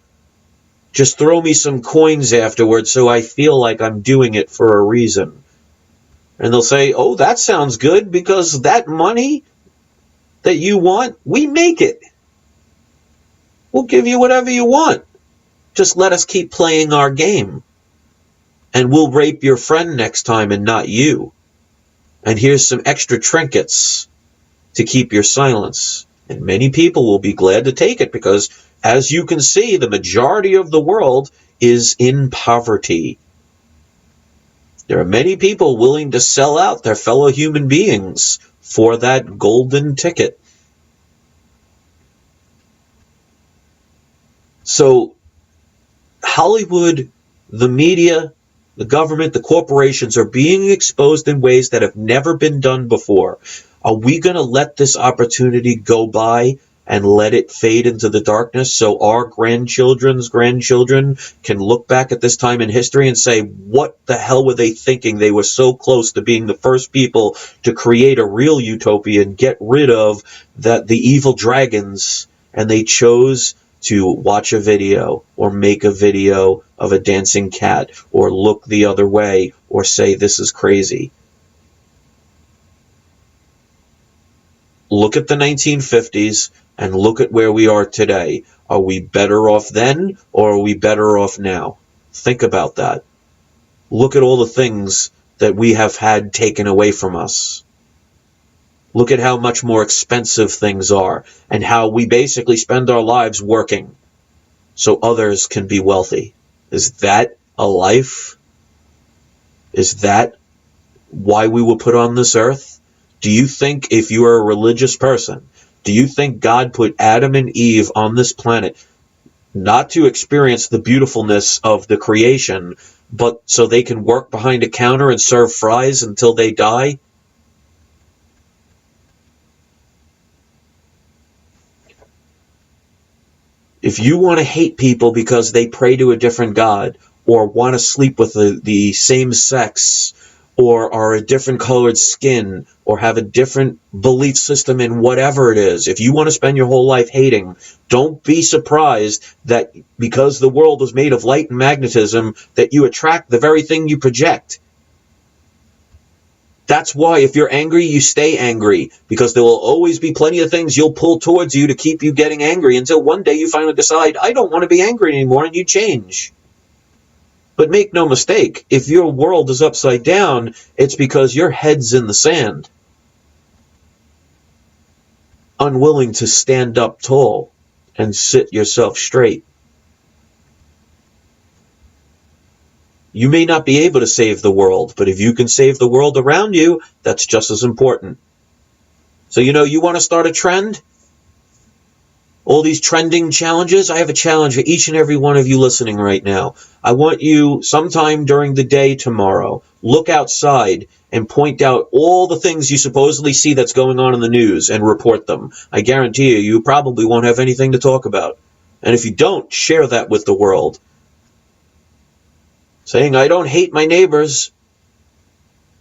Just throw me some coins afterwards so I feel like I'm doing it for a reason. And they'll say, oh, that sounds good, because that money that you want, we make it. We'll give you whatever you want. Just let us keep playing our game. And we'll rape your friend next time and not you. And here's some extra trinkets to keep your silence. And many people will be glad to take it, because as you can see, the majority of the world is in poverty. There are many people willing to sell out their fellow human beings for that golden ticket. So Hollywood, the media, the government, the corporations are being exposed in ways that have never been done before. Are we going to let this opportunity go by and let it fade into the darkness so our grandchildren's grandchildren can look back at this time in history and say, what the hell were they thinking? They were so close to being the first people to create a real utopia and get rid of the evil dragons, and they chose to watch a video or make a video of a dancing cat or look the other way or say this is crazy. Look at the 1950s and look at where we are today. Are we better off then, or are we better off now? Think about that. Look at all the things that we have had taken away from us. Look at how much more expensive things are, and how we basically spend our lives working so others can be wealthy. Is that a life? Is that why we were put on this earth? Do you think, if you are a religious person, do you think God put Adam and Eve on this planet not to experience the beautifulness of the creation, but so they can work behind a counter and serve fries until they die? If you want to hate people because they pray to a different God, or want to sleep with the same sex, or are a different colored skin, or have a different belief system in whatever it is, if you want to spend your whole life hating, don't be surprised that because the world is made of light and magnetism, that you attract the very thing you project. That's why if you're angry, you stay angry, because there will always be plenty of things you'll pull towards you to keep you getting angry until one day you finally decide, I don't want to be angry anymore, and you change. But make no mistake, if your world is upside down, it's because your head's in the sand, unwilling to stand up tall and sit yourself straight. You may not be able to save the world, but if you can save the world around you, that's just as important. So, you want to start a trend? All these trending challenges? I have a challenge for each and every one of you listening right now. I want you, sometime during the day tomorrow, look outside and point out all the things you supposedly see that's going on in the news and report them. I guarantee you probably won't have anything to talk about. And if you don't, share that with the world. Saying, I don't hate my neighbors,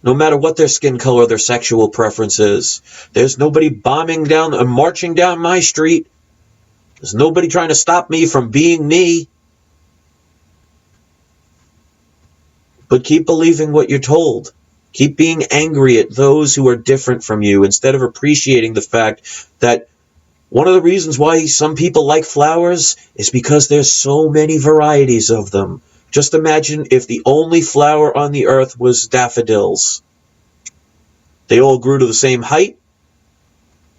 no matter what their skin color, their sexual preference is. There's nobody bombing down and marching down my street. There's nobody trying to stop me from being me. But keep believing what you're told. Keep being angry at those who are different from you instead of appreciating the fact that one of the reasons why some people like flowers is because there's so many varieties of them. Just imagine if the only flower on the earth was daffodils. They all grew to the same height.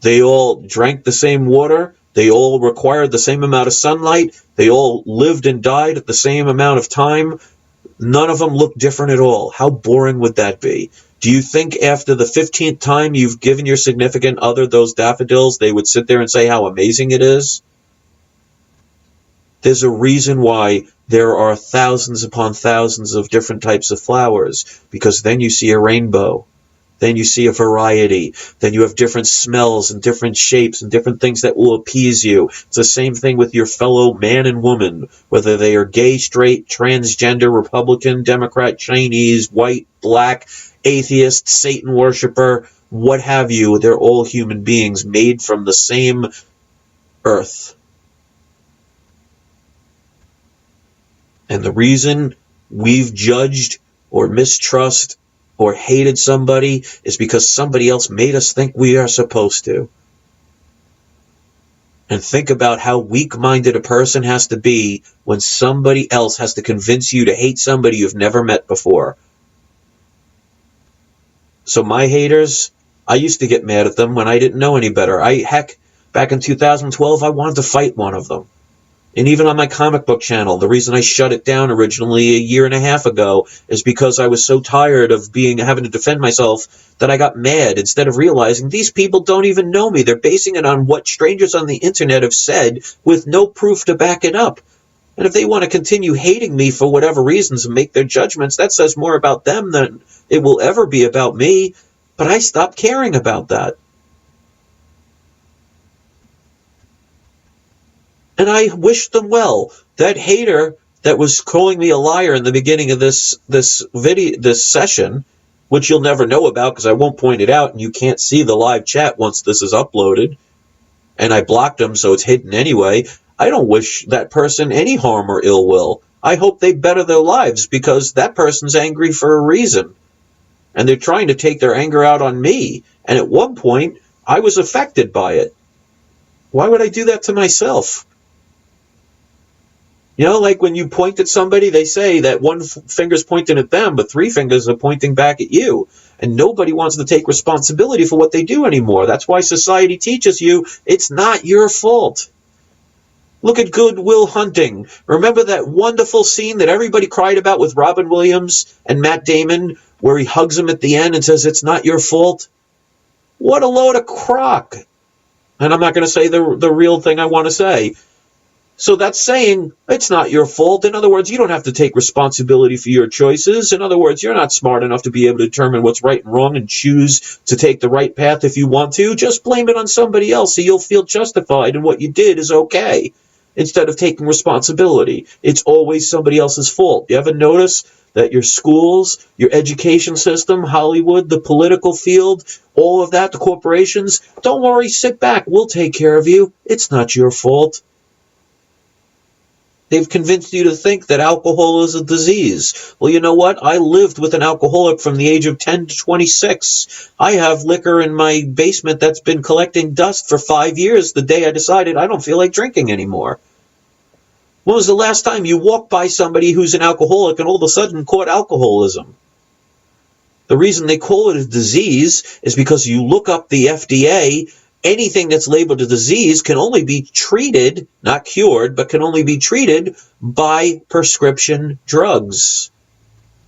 They all drank the same water. They all required the same amount of sunlight. They all lived and died at the same amount of time. None of them looked different at all. How boring would that be? Do you think after the 15th time you've given your significant other those daffodils, they would sit there and say how amazing it is? There's a reason why there are thousands upon thousands of different types of flowers, because then you see a rainbow. Then you see a variety. Then you have different smells and different shapes and different things that will appease you. It's the same thing with your fellow man and woman, whether they are gay, straight, transgender, Republican, Democrat, Chinese, white, black, atheist, Satan worshiper, what have you. They're all human beings made from the same earth. And the reason we've judged or mistrust or hated somebody is because somebody else made us think we are supposed to. And think about how weak-minded a person has to be when somebody else has to convince you to hate somebody you've never met before. So my haters, I used to get mad at them when I didn't know any better. Back in 2012, I wanted to fight one of them. And even on my comic book channel, the reason I shut it down originally a year and a half ago is because I was so tired of having to defend myself that I got mad instead of realizing these people don't even know me. They're basing it on what strangers on the internet have said with no proof to back it up. And if they want to continue hating me for whatever reasons and make their judgments, that says more about them than it will ever be about me. But I stopped caring about that. And I wish them well. That hater that was calling me a liar in the beginning of this session, which you'll never know about because I won't point it out and you can't see the live chat once this is uploaded, and I blocked them so it's hidden anyway, I don't wish that person any harm or ill will. I hope they better their lives because that person's angry for a reason. And they're trying to take their anger out on me. And at one point, I was affected by it. Why would I do that to myself? Like when you point at somebody, they say that one finger's pointing at them, but three fingers are pointing back at you. And nobody wants to take responsibility for what they do anymore. That's why society teaches you it's not your fault. Look at Good Will Hunting. Remember that wonderful scene that everybody cried about with Robin Williams and Matt Damon, where he hugs him at the end and says, it's not your fault? What a load of crock. And I'm not going to say the real thing I want to say. So that's saying it's not your fault. In other words, you don't have to take responsibility for your choices. In other words, you're not smart enough to be able to determine what's right and wrong and choose to take the right path if you want to. Just blame it on somebody else so you'll feel justified and what you did is okay instead of taking responsibility. It's always somebody else's fault. You ever notice that your schools, your education system, Hollywood, the political field, all of that, the corporations, don't worry, sit back. We'll take care of you. It's not your fault. They've convinced you to think that alcohol is a disease. Well, you know what? I lived with an alcoholic from the age of 10 to 26. I have liquor in my basement that's been collecting dust for 5 years the day I decided I don't feel like drinking anymore. When was the last time you walked by somebody who's an alcoholic and all of a sudden caught alcoholism? The reason they call it a disease is because you look up the FDA, anything that's labeled a disease can only be treated, not cured, but can only be treated by prescription drugs.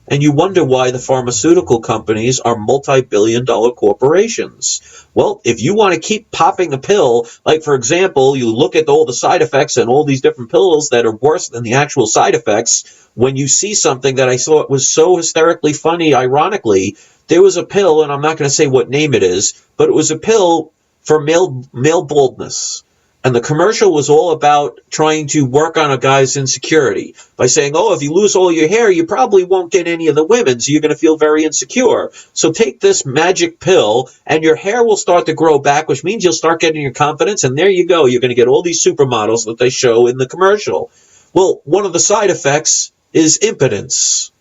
And you wonder why the pharmaceutical companies are multi-billion-dollar corporations. Well, if you want to keep popping a pill, like for example, you look at all the side effects and all these different pills that are worse than the actual side effects, when you see something that I thought was so hysterically funny, ironically, there was a pill, and I'm not going to say what name it is, but it was a pill for male baldness. And the commercial was all about trying to work on a guy's insecurity by saying, oh, if you lose all your hair, you probably won't get any of the women, so you're going to feel very insecure. So take this magic pill, and your hair will start to grow back, which means you'll start getting your confidence, and there you go. You're going to get all these supermodels that they show in the commercial. Well, one of the side effects is impotence.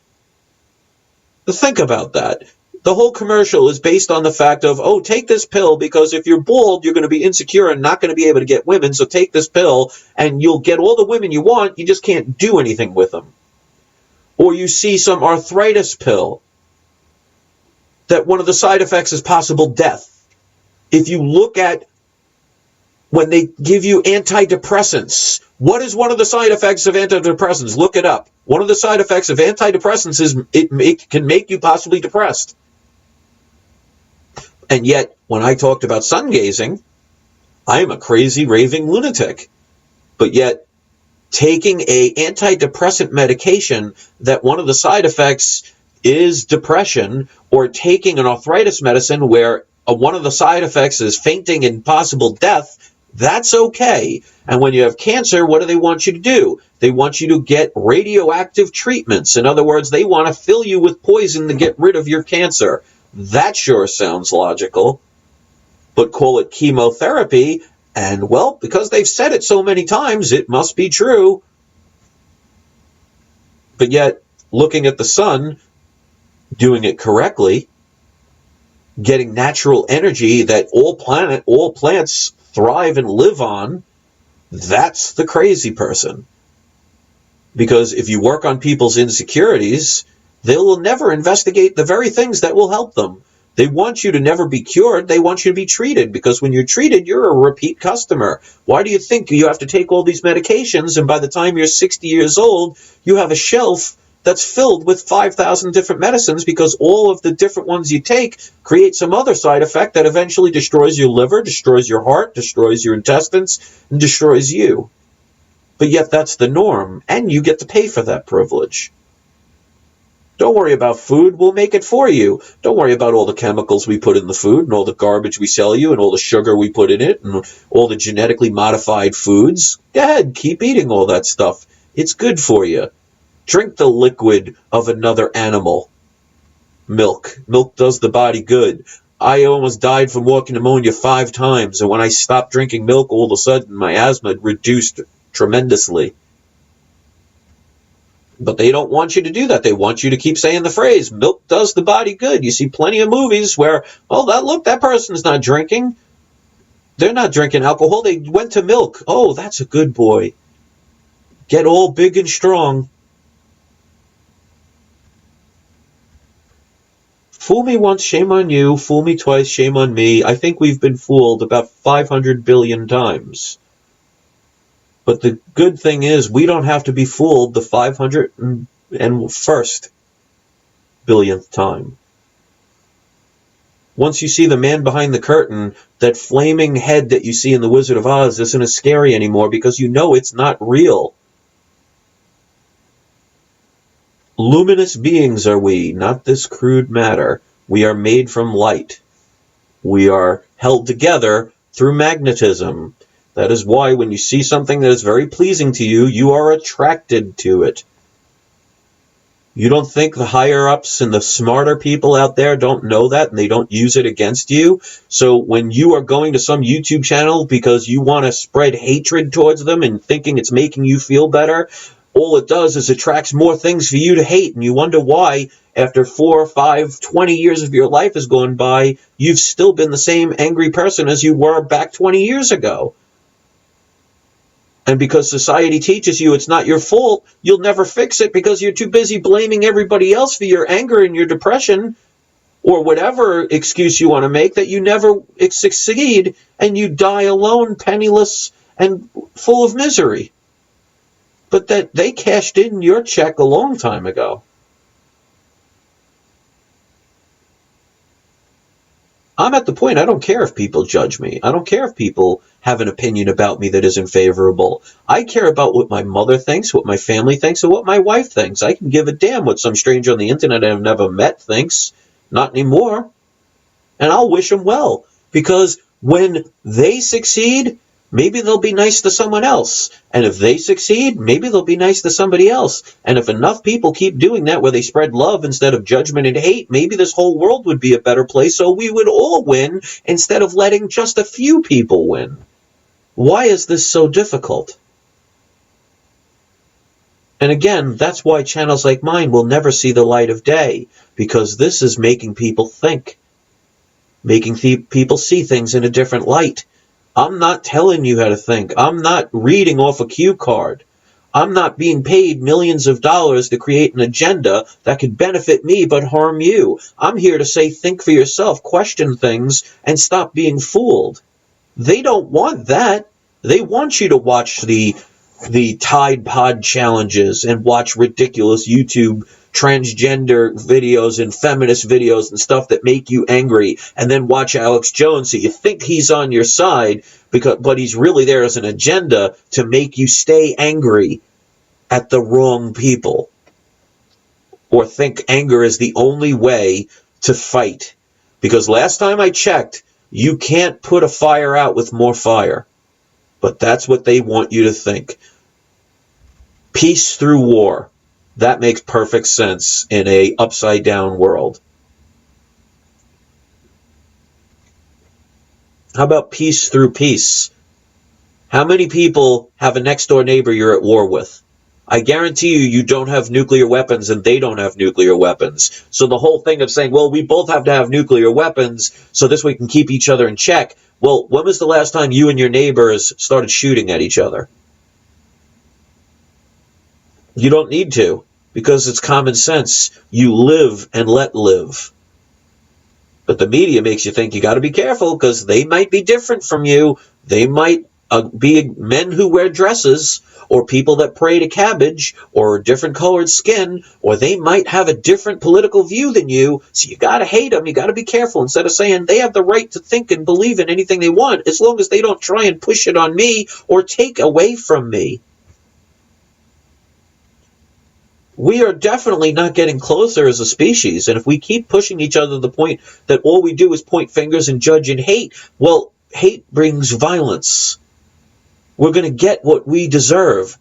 Think about that. The whole commercial is based on the fact of, oh, take this pill because if you're bald, you're going to be insecure and not going to be able to get women. So take this pill and you'll get all the women you want. You just can't do anything with them. Or you see some arthritis pill that one of the side effects is possible death. If you look at when they give you antidepressants, what is one of the side effects of antidepressants? Look it up. One of the side effects of antidepressants is it can make you possibly depressed. And yet, when I talked about sun gazing, I am a crazy, raving lunatic. But yet, taking a antidepressant medication that one of the side effects is depression, or taking an arthritis medicine where one of the side effects is fainting and possible death, that's okay. And when you have cancer, what do they want you to do? They want you to get radioactive treatments. In other words, they want to fill you with poison to get rid of your cancer. That sure sounds logical, but call it chemotherapy, and well, because they've said it so many times, it must be true. But yet, looking at the sun, doing it correctly, getting natural energy that all plants thrive and live on, that's the crazy person. Because if you work on people's insecurities, they will never investigate the very things that will help them. They want you to never be cured. They want you to be treated, because when you're treated, you're a repeat customer. Why do you think you have to take all these medications, and by the time you're 60 years old, you have a shelf that's filled with 5,000 different medicines, because all of the different ones you take create some other side effect that eventually destroys your liver, destroys your heart, destroys your intestines, and destroys you. But yet that's the norm, and you get to pay for that privilege. Don't worry about food, we'll make it for you. Don't worry about all the chemicals we put in the food and all the garbage we sell you and all the sugar we put in it and all the genetically modified foods. Go ahead, keep eating all that stuff. It's good for you. Drink the liquid of another animal. Milk. Milk does the body good. I almost died from walking pneumonia 5 times, and when I stopped drinking milk, all of a sudden my asthma reduced tremendously. But they don't want you to do that. They want you to keep saying the phrase, milk does the body good. You see plenty of movies where, oh, look, that person's not drinking. They're not drinking alcohol. They went to milk. Oh, that's a good boy. Get all big and strong. Fool me once, shame on you. Fool me twice, shame on me. I think we've been fooled about 500 billion times. But the good thing is we don't have to be fooled the 501st billionth time. Once you see the man behind the curtain, that flaming head that you see in The Wizard of Oz isn't as scary anymore, because you know it's not real. Luminous beings are we, not this crude matter. We are made from light. We are held together through magnetism. That is why when you see something that is very pleasing to you, you are attracted to it. You don't think the higher-ups and the smarter people out there don't know that and they don't use it against you? So when you are going to some YouTube channel because you want to spread hatred towards them and thinking it's making you feel better, all it does is attracts more things for you to hate, and you wonder why after 4, 5, 20 years of your life has gone by, you've still been the same angry person as you were back 20 years ago. And because society teaches you it's not your fault, you'll never fix it because you're too busy blaming everybody else for your anger and your depression or whatever excuse you want to make, that you never succeed and you die alone, penniless, and full of misery. But that they cashed in your check a long time ago. I'm at the point, I don't care if people judge me. I don't care if people have an opinion about me that isn't favorable. I care about what my mother thinks, what my family thinks, and what my wife thinks. I can give a damn what some stranger on the internet I've never met thinks. Not anymore. And I'll wish them well. Because when they succeed, maybe they'll be nice to someone else. And if they succeed, maybe they'll be nice to somebody else. And if enough people keep doing that, where they spread love instead of judgment and hate, maybe this whole world would be a better place, so we would all win instead of letting just a few people win. Why is this so difficult? And again, that's why channels like mine will never see the light of day, because this is making people think, making people see things in a different light. I'm not telling you how to think. I'm not reading off a cue card. I'm not being paid millions of dollars to create an agenda that could benefit me but harm you. I'm here to say, think for yourself, question things, and stop being fooled. They don't want that. They want you to watch the Tide Pod challenges and watch ridiculous YouTube transgender videos and feminist videos and stuff that make you angry, and then watch Alex Jones so you think he's on your side, but he's really there as an agenda to make you stay angry at the wrong people, or think anger is the only way to fight. Because last time I checked, you can't put a fire out with more fire. But that's what they want you to think. Peace through war. That makes perfect sense in a upside down world. How about peace through peace? How many people have a next door neighbor you're at war with? I guarantee you don't have nuclear weapons and they don't have nuclear weapons. So the whole thing of saying, well, we both have to have nuclear weapons so this way we can keep each other in check. Well, when was the last time you and your neighbors started shooting at each other? You don't need to, because it's common sense. You live and let live. But the media makes you think you got to be careful because they might be different from you. They might be men who wear dresses, or people that pray to cabbage, or different colored skin, or they might have a different political view than you, so you got to hate them. You got to be careful, instead of saying they have the right to think and believe in anything they want, as long as they don't try and push it on me or take away from me. We are definitely not getting closer as a species, and if we keep pushing each other to the point that all we do is point fingers and judge and hate, well, hate brings violence. We're going to get what we deserve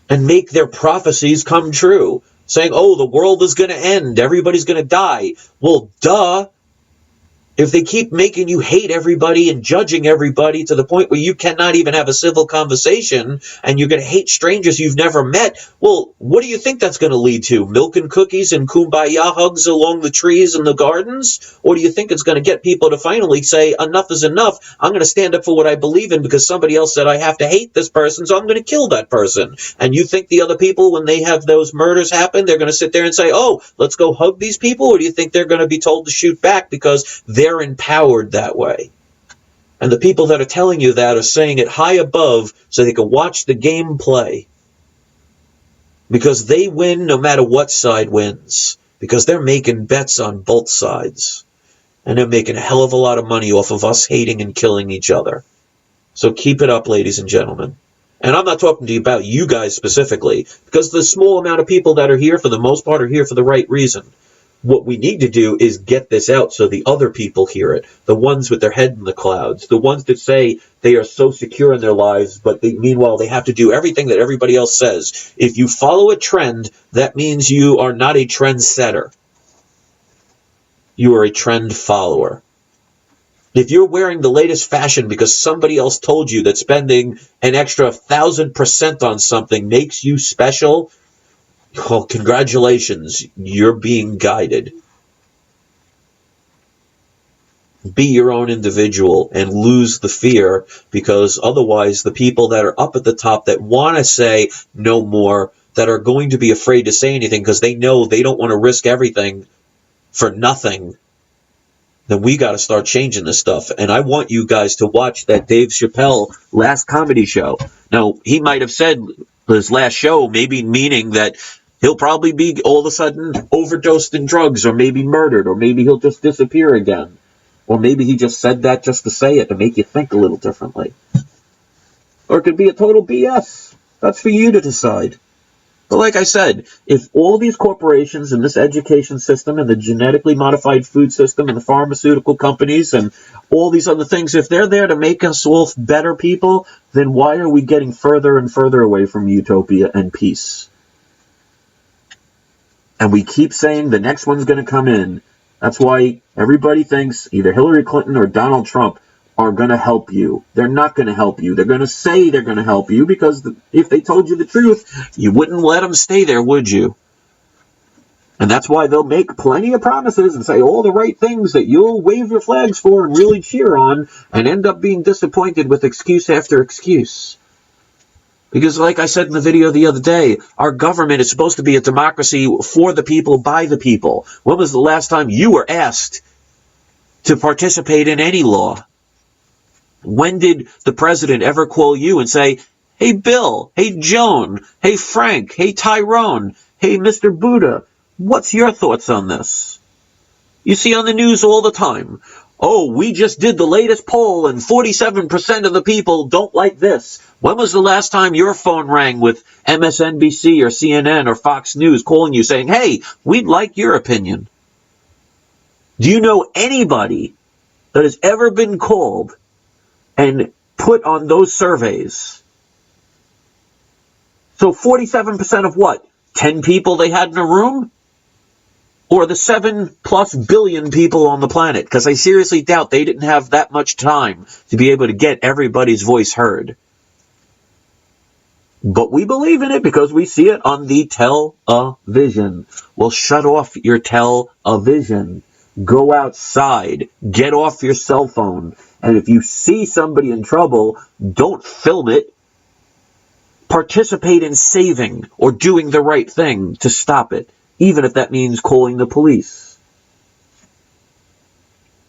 and make their prophecies come true, saying, oh, the world is going to end, everybody's going to die. Well, duh. If they keep making you hate everybody and judging everybody to the point where you cannot even have a civil conversation, and you're going to hate strangers you've never met, well, what do you think that's going to lead to? Milk and cookies and kumbaya hugs along the trees and the gardens? Or do you think it's going to get people to finally say, enough is enough, I'm going to stand up for what I believe in because somebody else said I have to hate this person, so I'm going to kill that person? And you think the other people, when they have those murders happen, they're going to sit there and say, oh, let's go hug these people? Or do you think they're going to be told to shoot back because they're empowered that way? And the people that are telling you that are saying it high above so they can watch the game play, because they win no matter what side wins, because they're making bets on both sides, and they're making a hell of a lot of money off of us hating and killing each other. So keep it up, ladies and gentlemen. And I'm not talking to you about you guys specifically, because the small amount of people that are here, for the most part, are here for the right reason. What we need to do is get this out so the other people hear it. The ones with their head in the clouds. The ones that say they are so secure in their lives, but meanwhile they have to do everything that everybody else says. If you follow a trend, that means you are not a trendsetter. You are a trend follower. If you're wearing the latest fashion because somebody else told you that spending an extra 1,000% on something makes you special, well, congratulations, you're being guided. Be your own individual and lose the fear, because otherwise the people that are up at the top that want to say no more, that are going to be afraid to say anything because they know they don't want to risk everything for nothing, then we got to start changing this stuff. And I want you guys to watch that Dave Chappelle last comedy show. Now, he might have said his last show, maybe meaning that he'll probably be all of a sudden overdosed in drugs, or maybe murdered, or maybe he'll just disappear again. Or maybe he just said that just to say it, to make you think a little differently. Or it could be a total BS. That's for you to decide. But like I said, if all these corporations and this education system and the genetically modified food system and the pharmaceutical companies and all these other things, if they're there to make us all better people, then why are we getting further and further away from utopia and peace? And we keep saying the next one's going to come in. That's why everybody thinks either Hillary Clinton or Donald Trump are going to help you. They're not going to help you. They're going to say they're going to help you, because if they told you the truth, you wouldn't let them stay there, would you? And that's why they'll make plenty of promises and say all the right things that you'll wave your flags for and really cheer on, and end up being disappointed with excuse after excuse. Because like I said in the video the other day, our government is supposed to be a democracy for the people, by the people. When was the last time you were asked to participate in any law? When did the president ever call you and say, hey Bill, hey Joan, hey Frank, hey Tyrone, hey Mr. Buddha, what's your thoughts on this? You see on the news all the time, oh, we just did the latest poll and 47% of the people don't like this. When was the last time your phone rang with MSNBC or CNN or Fox News calling you saying, hey, we'd like your opinion? Do you know anybody that has ever been called and put on those surveys? So 47% of what? 10 people they had in a room? Or the 7+ billion people on the planet? Because I seriously doubt they didn't have that much time to be able to get everybody's voice heard. But we believe in it because we see it on the television. Well, shut off your television. Go outside. Get off your cell phone. And if you see somebody in trouble, don't film it. Participate in saving or doing the right thing to stop it, even if that means calling the police.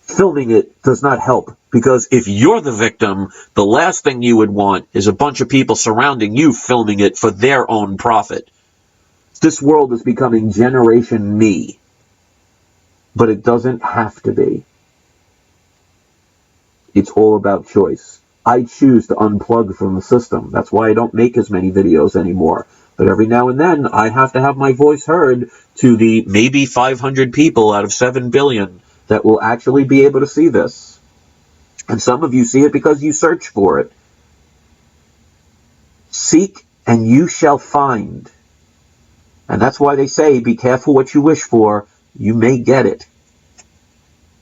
Filming it does not help, because if you're the victim, the last thing you would want is a bunch of people surrounding you filming it for their own profit. This world is becoming Generation Me, but it doesn't have to be. It's all about choice. I choose to unplug from the system. That's why I don't make as many videos anymore. But every now and then, I have to have my voice heard to the maybe 500 people out of 7 billion that will actually be able to see this. And some of you see it because you search for it. Seek and you shall find. And that's why they say, be careful what you wish for, you may get it.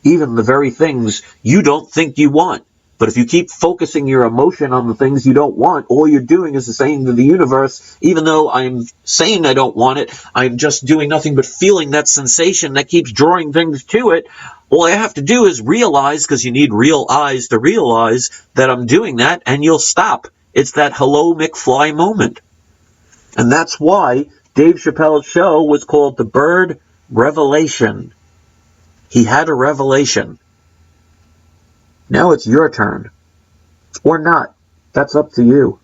Even the very things you don't think you want. But if you keep focusing your emotion on the things you don't want, all you're doing is saying to the universe, even though I'm saying I don't want it, I'm just doing nothing but feeling that sensation that keeps drawing things to it. All I have to do is realize, because you need real eyes to realize that I'm doing that, and you'll stop. It's that hello McFly moment. And that's why Dave Chappelle's show was called The Bird Revelation. He had a revelation. Now it's your turn. Or not. That's up to you.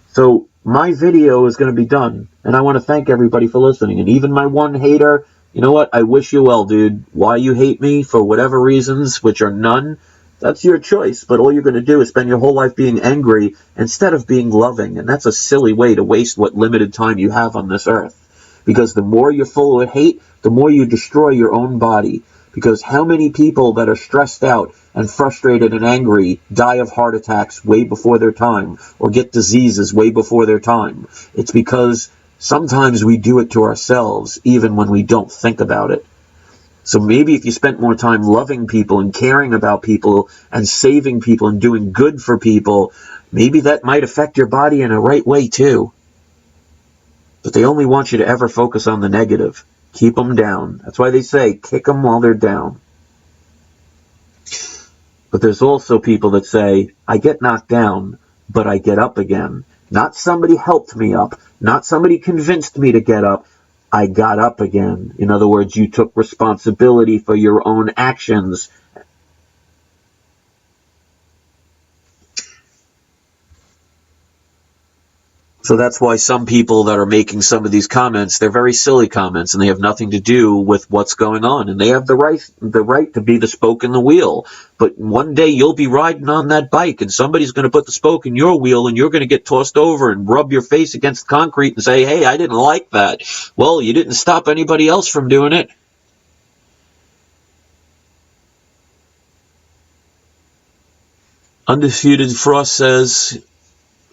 So my video is going to be done. And I want to thank everybody for listening. And even my one hater, you know what? I wish you well, dude. Why you hate me, for whatever reasons, which are none, that's your choice. But all you're going to do is spend your whole life being angry instead of being loving. And that's a silly way to waste what limited time you have on this earth. Because the more you're full of hate, the more you destroy your own body. Because how many people that are stressed out and frustrated and angry die of heart attacks way before their time, or get diseases way before their time? It's because sometimes we do it to ourselves, even when we don't think about it. So maybe if you spent more time loving people and caring about people and saving people and doing good for people, maybe that might affect your body in a right way too. But they only want you to ever focus on the negative. Keep them down. That's why they say, kick them while they're down. But there's also people that say, I get knocked down, but I get up again. Not somebody helped me up. Not somebody convinced me to get up. I got up again. In other words, you took responsibility for your own actions. So that's why some people that are making some of these comments, they're very silly comments, and they have nothing to do with what's going on. And they have the right to be the spoke in the wheel. But one day you'll be riding on that bike, and somebody's going to put the spoke in your wheel, and you're going to get tossed over and rub your face against concrete and say, hey, I didn't like that. Well, you didn't stop anybody else from doing it. Undisputed Frost says,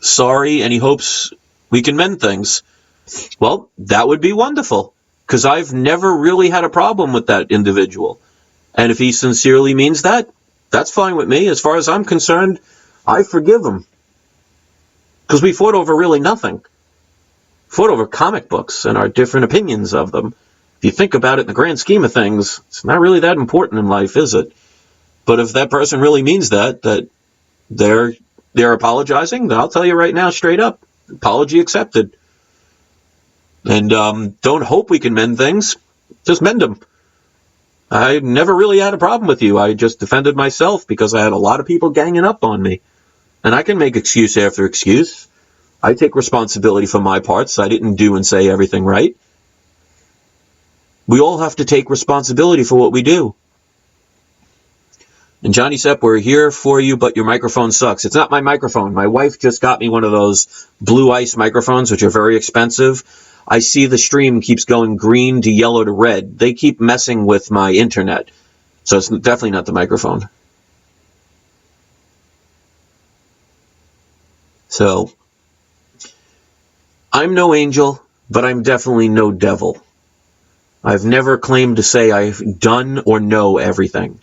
sorry, and he hopes we can mend things. Well, that would be wonderful, because I've never really had a problem with that individual. And if he sincerely means that, that's fine with me. As far as I'm concerned, I forgive him. Because we fought over really nothing. Fought over comic books and our different opinions of them. If you think about it in the grand scheme of things, it's not really that important in life, is it? But if that person really means that they're apologizing, then I'll tell you right now, straight up, apology accepted. And don't hope we can mend things. Just mend them. I never really had a problem with you. I just defended myself because I had a lot of people ganging up on me. And I can make excuse after excuse. I take responsibility for my parts. I didn't do and say everything right. We all have to take responsibility for what we do. And Johnny Sepp, we're here for you, but your microphone sucks. It's not my microphone. My wife just got me one of those blue ice microphones, which are very expensive. I see the stream keeps going green to yellow to red. They keep messing with my internet. So it's definitely not the microphone. So, I'm no angel, but I'm definitely no devil. I've never claimed to say I've done or know everything.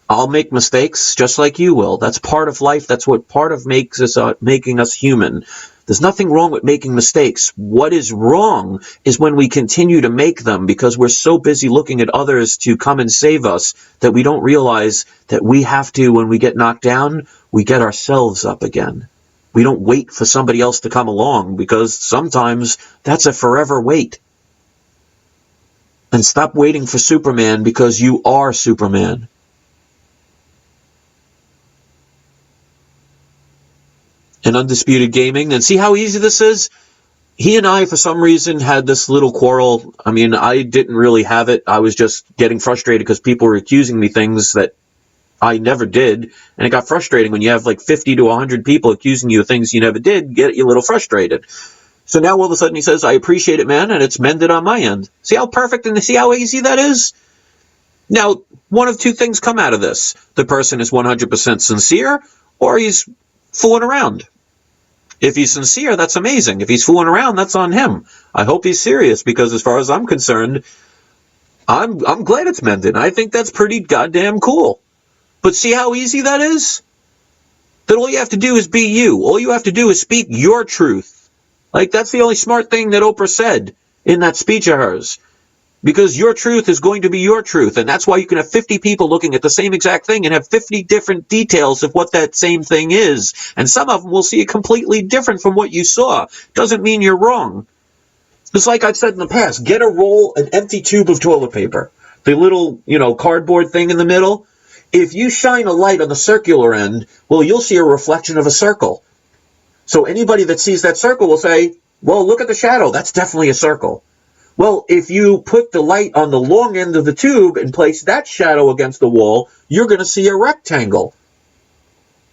I'll make mistakes just like you will. That's part of life. That's what part of making us human. There's nothing wrong with making mistakes. What is wrong is when we continue to make them because we're so busy looking at others to come and save us that we don't realize that we have to, when we get knocked down, we get ourselves up again. We don't wait for somebody else to come along because sometimes that's a forever wait. And stop waiting for Superman because you are Superman. And Undisputed Gaming, and see how easy this is? He and I, for some reason, had this little quarrel. I mean, I didn't really have it. I was just getting frustrated because people were accusing me things that I never did. And it got frustrating when you have like 50 to 100 people accusing you of things you never did, get you a little frustrated. So now all of a sudden he says, I appreciate it, man, and it's mended on my end. See how perfect and see how easy that is? Now, one of two things come out of this. The person is 100% sincere, or he's fooling around. If he's sincere, that's amazing. If he's fooling around, that's on him. I hope he's serious because as far as I'm concerned, I'm glad it's mended. I think that's pretty goddamn cool. But see how easy that is? That all you have to do is be you. All you have to do is speak your truth. Like, that's the only smart thing that Oprah said in that speech of hers. Because your truth is going to be your truth. And that's why you can have 50 people looking at the same exact thing and have 50 different details of what that same thing is. And some of them will see it completely different from what you saw. Doesn't mean you're wrong. Just like I've said in the past, get an empty tube of toilet paper. The little, cardboard thing in the middle. If you shine a light on the circular end, well, you'll see a reflection of a circle. So anybody that sees that circle will say, well, look at the shadow. That's definitely a circle. Well, if you put the light on the long end of the tube and place that shadow against the wall, you're going to see a rectangle.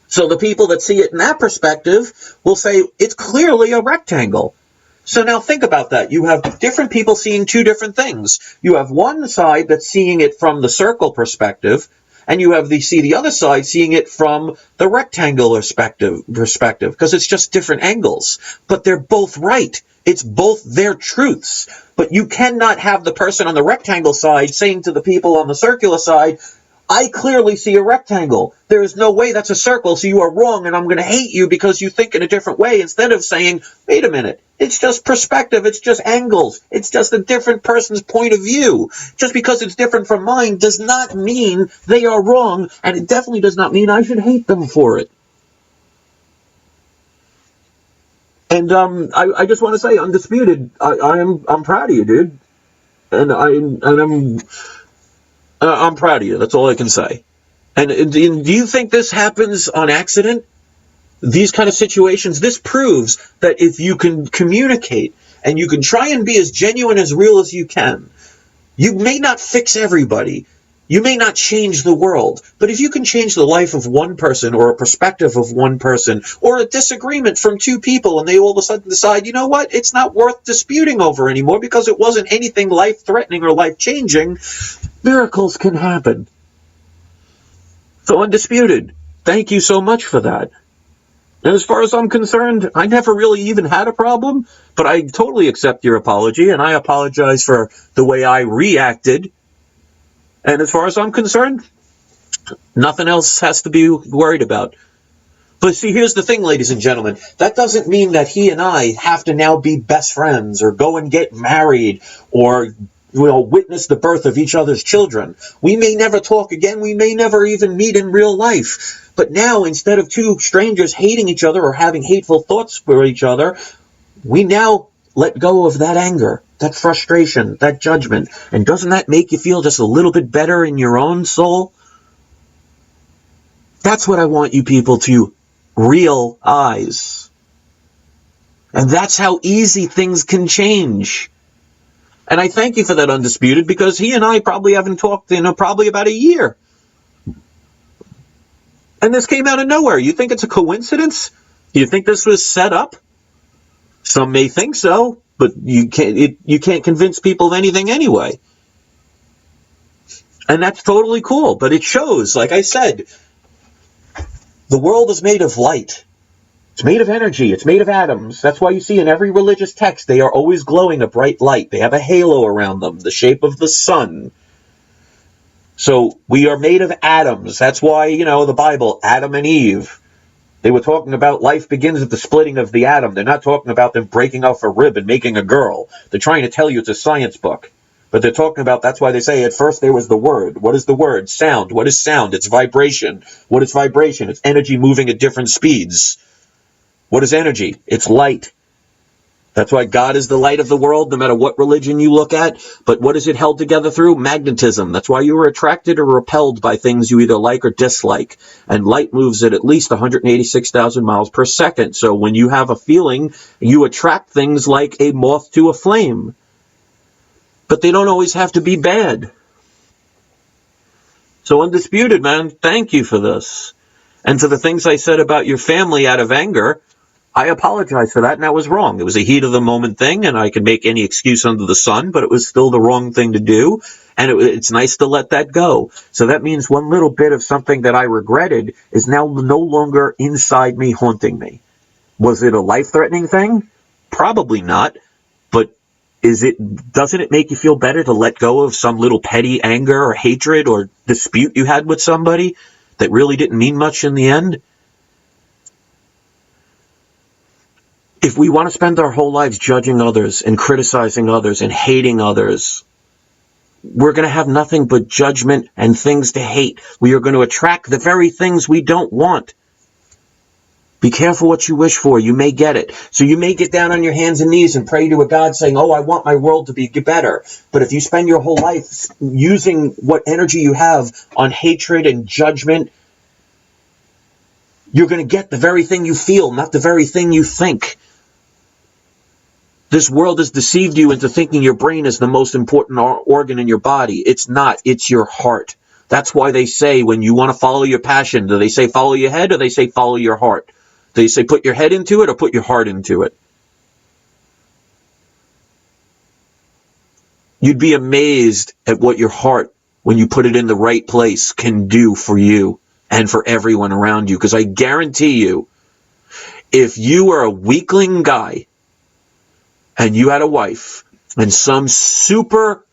So the people that see it in that perspective will say, it's clearly a rectangle. So now think about that. You have different people seeing two different things. You have one side that's seeing it from the circle perspective, and you have the other side seeing it from the rectangular perspective, because it's just different angles. But they're both right. It's both their truths. But you cannot have the person on the rectangle side saying to the people on the circular side, I clearly see a rectangle. There is no way that's a circle, so you are wrong, and I'm going to hate you because you think in a different way, instead of saying, wait a minute, it's just perspective, it's just angles, it's just a different person's point of view. Just because it's different from mine does not mean they are wrong, and it definitely does not mean I should hate them for it. And I just want to say, Undisputed, I'm proud of you, dude. And I'm proud of you. That's all I can say. And do you think this happens on accident? These kind of situations, this proves that if you can communicate and you can try and be as genuine, as real as you can, you may not fix everybody. You may not change the world, but if you can change the life of one person, or a perspective of one person, or a disagreement from two people, and they all of a sudden decide, you know what, it's not worth disputing over anymore because it wasn't anything life-threatening or life-changing, miracles can happen. So Undisputed, thank you so much for that. And as far as I'm concerned, I never really even had a problem, but I totally accept your apology, and I apologize for the way I reacted. And as far as I'm concerned, nothing else has to be worried about. But see, here's the thing, ladies and gentlemen. That doesn't mean that he and I have to now be best friends or go and get married or witness the birth of each other's children. We may never talk again. We may never even meet in real life. But now, instead of two strangers hating each other or having hateful thoughts for each other, we now let go of that anger, that frustration, that judgment. And doesn't that make you feel just a little bit better in your own soul? That's what I want you people to realize. And that's how easy things can change. And I thank you for that, Undisputed, because he and I probably haven't talked in probably about a year. And this came out of nowhere. You think it's a coincidence? You think this was set up? Some may think so, but you can't convince people of anything anyway. And that's totally cool. But it shows, like I said, the world is made of light. It's made of energy. It's made of atoms. That's why you see in every religious text, they are always glowing a bright light. They have a halo around them, the shape of the sun. So we are made of atoms. That's why, the Bible, Adam and Eve, they were talking about life begins at the splitting of the atom. They're not talking about them breaking off a rib and making a girl. They're trying to tell you it's a science book. But they're talking about, that's why they say at first there was the word. What is the word? Sound. What is sound? It's vibration. What is vibration? It's energy moving at different speeds. What is energy? It's light. That's why God is the light of the world, no matter what religion you look at. But what is it held together through? Magnetism. That's why you are attracted or repelled by things you either like or dislike. And light moves at least 186,000 miles per second. So when you have a feeling, you attract things like a moth to a flame. But they don't always have to be bad. So Undisputed, man, thank you for this. And for the things I said about your family out of anger, I apologize for that, and that was wrong. It was a heat-of-the-moment thing, and I can make any excuse under the sun, but it was still the wrong thing to do, and it's nice to let that go. So that means one little bit of something that I regretted is now no longer inside me, haunting me. Was it a life-threatening thing? Probably not, but doesn't it make you feel better to let go of some little petty anger or hatred or dispute you had with somebody that really didn't mean much in the end? If we want to spend our whole lives judging others and criticizing others and hating others, we're going to have nothing but judgment and things to hate. We are going to attract the very things we don't want. Be careful what you wish for. You may get it. So you may get down on your hands and knees and pray to a God saying, oh, I want my world to be better. But if you spend your whole life using what energy you have on hatred and judgment, you're going to get the very thing you feel, not the very thing you think. This world has deceived you into thinking your brain is the most important organ in your body. It's not. It's your heart. That's why they say when you want to follow your passion, do they say follow your head or they say follow your heart? Do they say put your head into it or put your heart into it? You'd be amazed at what your heart, when you put it in the right place, can do for you and for everyone around you. Because I guarantee you, if you were a weakling guy and you had a wife and some super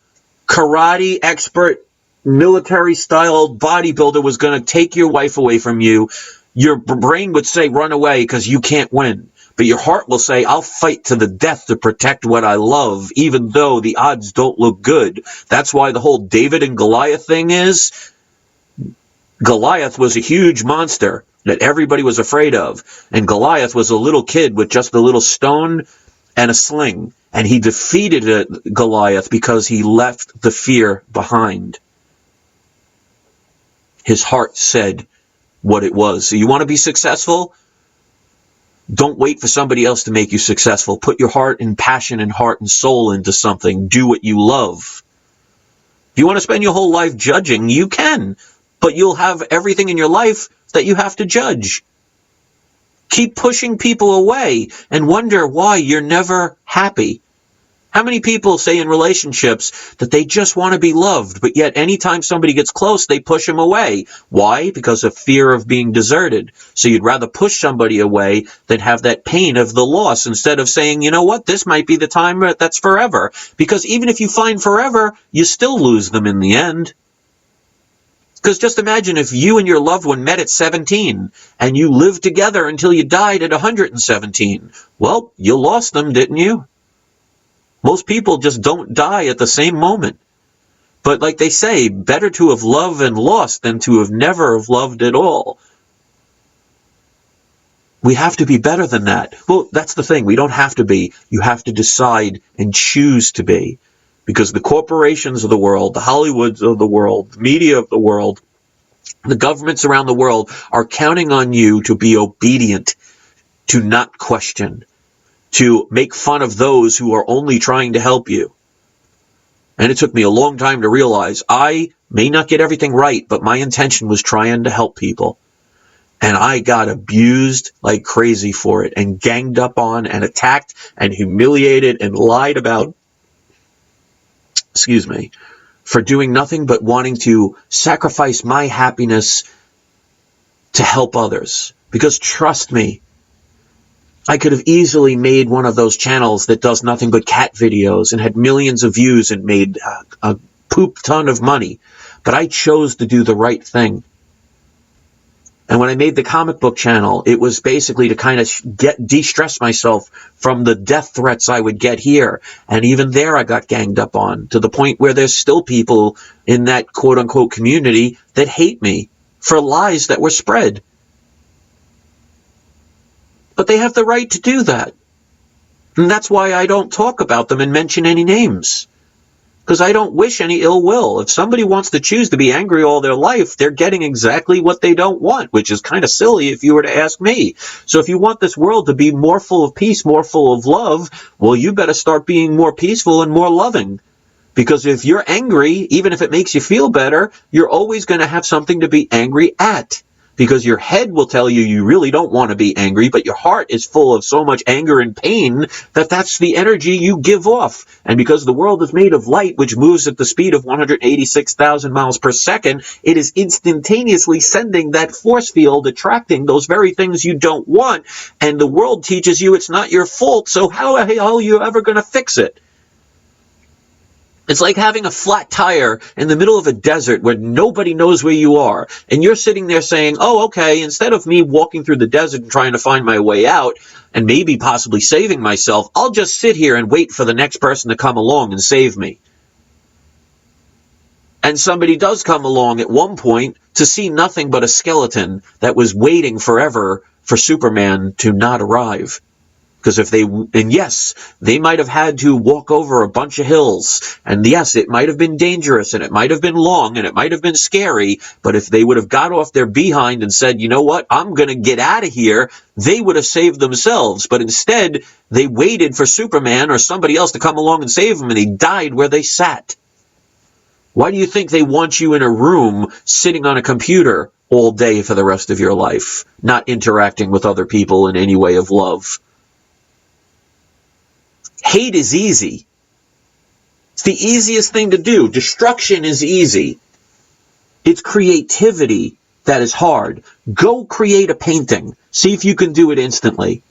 karate expert, military style bodybuilder was going to take your wife away from you, your brain would say, run away because you can't win. But your heart will say, I'll fight to the death to protect what I love, even though the odds don't look good. That's why the whole David and Goliath thing is, Goliath was a huge monster that everybody was afraid of. And Goliath was a little kid with just a little stone and a sling. And he defeated Goliath because he left the fear behind. His heart said what it was. So you want to be successful? Don't wait for somebody else to make you successful. Put your heart and passion and heart and soul into something. Do what you love. If you want to spend your whole life judging, you can. But you'll have everything in your life that you have to judge. Keep pushing people away and wonder why you're never happy. How many people say in relationships that they just want to be loved, but yet anytime somebody gets close, they push them away? Why? Because of fear of being deserted. So you'd rather push somebody away than have that pain of the loss, instead of saying, you know what, this might be the time that's forever. Because even if you find forever, you still lose them in the end. Because just imagine if you and your loved one met at 17 and you lived together until you died at 117. Well, you lost them, didn't you? Most people just don't die at the same moment. But like they say, better to have loved and lost than to have never have loved at all. We have to be better than that. Well, that's the thing. We don't have to be. You have to decide and choose to be. Because the corporations of the world, the Hollywoods of the world, the media of the world, the governments around the world are counting on you to be obedient, to not question, to make fun of those who are only trying to help you. And it took me a long time to realize I may not get everything right, but my intention was trying to help people. And I got abused like crazy for it, and ganged up on and attacked and humiliated and lied about, for doing nothing but wanting to sacrifice my happiness to help others. Because trust me, I could have easily made one of those channels that does nothing but cat videos and had millions of views and made a poop ton of money. But I chose to do the right thing. And when I made the comic book channel, it was basically to kind of de-stress myself from the death threats I would get here. And even there I got ganged up on, to the point where there's still people in that quote-unquote community that hate me for lies that were spread. But they have the right to do that. And that's why I don't talk about them and mention any names. Because I don't wish any ill will. If somebody wants to choose to be angry all their life, they're getting exactly what they don't want, which is kind of silly if you were to ask me. So if you want this world to be more full of peace, more full of love, well, you better start being more peaceful and more loving. Because if you're angry, even if it makes you feel better, you're always going to have something to be angry at. Because your head will tell you you really don't want to be angry, but your heart is full of so much anger and pain that that's the energy you give off. And because the world is made of light, which moves at the speed of 186,000 miles per second, it is instantaneously sending that force field, attracting those very things you don't want. And the world teaches you it's not your fault, so how the hell are you ever going to fix it? It's like having a flat tire in the middle of a desert where nobody knows where you are. And you're sitting there saying, oh, okay, instead of me walking through the desert and trying to find my way out and maybe possibly saving myself, I'll just sit here and wait for the next person to come along and save me. And somebody does come along at one point to see nothing but a skeleton that was waiting forever for Superman to not arrive. Because yes, they might have had to walk over a bunch of hills, and yes, it might have been dangerous, and it might have been long, and it might have been scary, but if they would have got off their behind and said, you know what, I'm going to get out of here, they would have saved themselves. But instead, they waited for Superman or somebody else to come along and save them, and they died where they sat. Why do you think they want you in a room sitting on a computer all day for the rest of your life, not interacting with other people in any way of love? Hate is easy. It's the easiest thing to do. Destruction is easy. It's creativity that is hard. Go create a painting. See if you can do it instantly.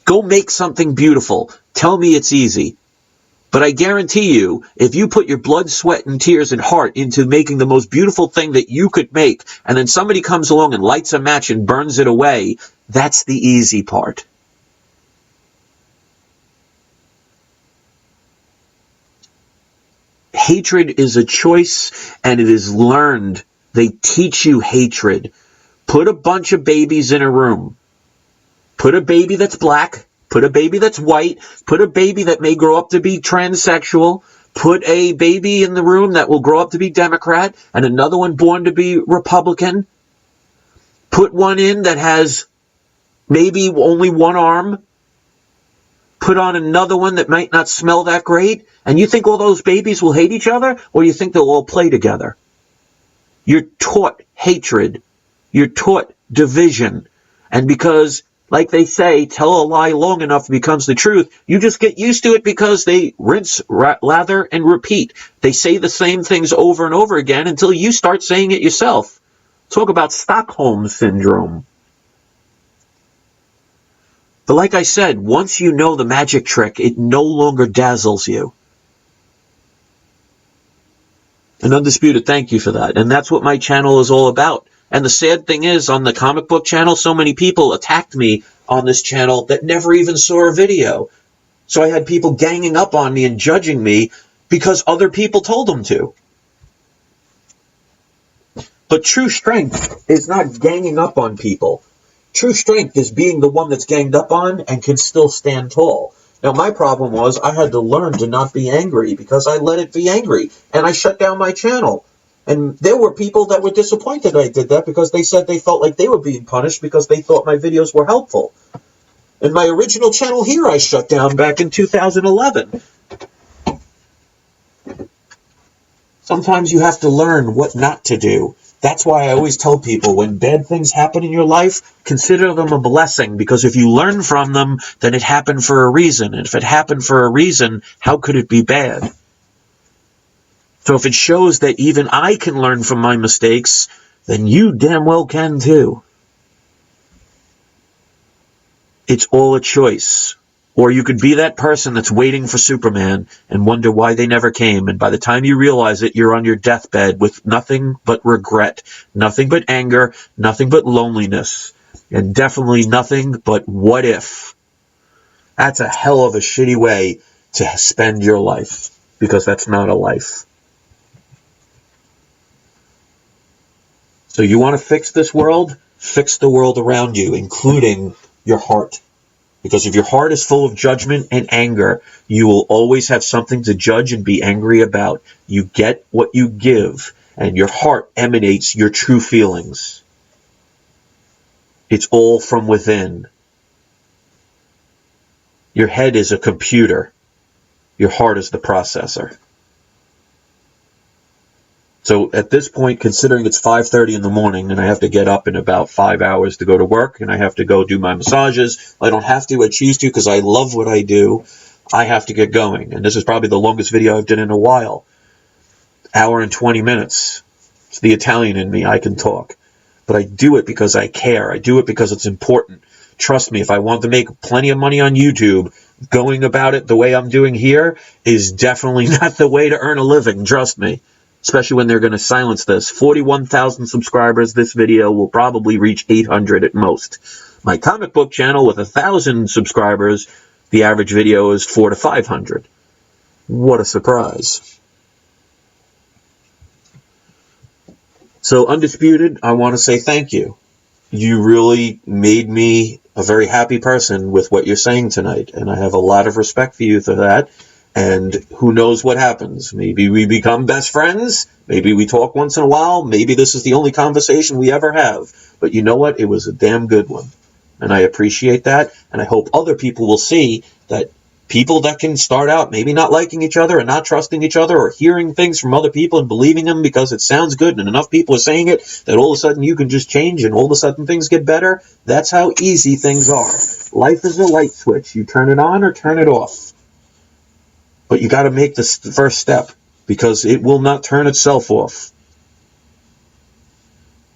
Go make something beautiful. Tell me it's easy. But I guarantee you, if you put your blood, sweat, and tears and heart into making the most beautiful thing that you could make, and then somebody comes along and lights a match and burns it away, that's the easy part. Hatred is a choice, and it is learned. They teach you hatred. Put a bunch of babies in a room. Put a baby that's black. Put a baby that's white. Put a baby that may grow up to be transsexual. Put a baby in the room that will grow up to be Democrat, and another one born to be Republican. Put one in that has maybe only one arm. Put on another one that might not smell that great, and you think all those babies will hate each other, or you think they'll all play together? You're taught hatred. You're taught division. And because, like they say, tell a lie long enough it becomes the truth, you just get used to it because they rinse, lather, and repeat. They say the same things over and over again until you start saying it yourself. Talk about Stockholm Syndrome. But like I said, once you know the magic trick, it no longer dazzles you. And Undisputed, thank you for that. And that's what my channel is all about. And the sad thing is, on the comic book channel, so many people attacked me on this channel that never even saw a video. So I had people ganging up on me and judging me because other people told them to. But true strength is not ganging up on people. True strength is being the one that's ganged up on and can still stand tall. Now, my problem was I had to learn to not be angry because I let it be angry, and I shut down my channel. And there were people that were disappointed I did that because they said they felt like they were being punished because they thought my videos were helpful. And my original channel here I shut down back in 2011. Sometimes you have to learn what not to do. That's why I always tell people when bad things happen in your life, consider them a blessing, because if you learn from them, then it happened for a reason. And if it happened for a reason, how could it be bad? So if it shows that even I can learn from my mistakes, then you damn well can too. It's all a choice. Or you could be that person that's waiting for Superman and wonder why they never came. And by the time you realize it, you're on your deathbed with nothing but regret, nothing but anger, nothing but loneliness, and definitely nothing but what if. That's a hell of a shitty way to spend your life, because that's not a life. So you want to fix this world? Fix the world around you, including your heart. Because if your heart is full of judgment and anger, you will always have something to judge and be angry about. You get what you give, and your heart emanates your true feelings. It's all from within. Your head is a computer. Your heart is the processor. So at this point, considering it's 5:30 in the morning and I have to get up in about 5 hours to go to work and I have to go do my massages, I don't have to, I choose to because I love what I do. I have to get going. And this is probably the longest video I've done in a while. Hour and 20 minutes. It's the Italian in me. I can talk. But I do it because I care. I do it because it's important. Trust me, if I want to make plenty of money on YouTube, going about it the way I'm doing here is definitely not the way to earn a living. Trust me. Especially when they're going to silence this. 41,000 subscribers, this video will probably reach 800 at most. My comic book channel with 1,000 subscribers, the average video is 400 to 500. What a surprise. So, Undisputed, I want to say thank you. You really made me a very happy person with what you're saying tonight, and I have a lot of respect for you for that. And who knows what happens? Maybe we become best friends. Maybe we talk once in a while. Maybe this is the only conversation we ever have. But you know what? It was a damn good one. And I appreciate that. And I hope other people will see that people that can start out maybe not liking each other and not trusting each other or hearing things from other people and believing them because it sounds good and enough people are saying it that all of a sudden you can just change and all of a sudden things get better. That's how easy things are. Life is a light switch. You turn it on or turn it off. But you got to make this the first step, because it will not turn itself off.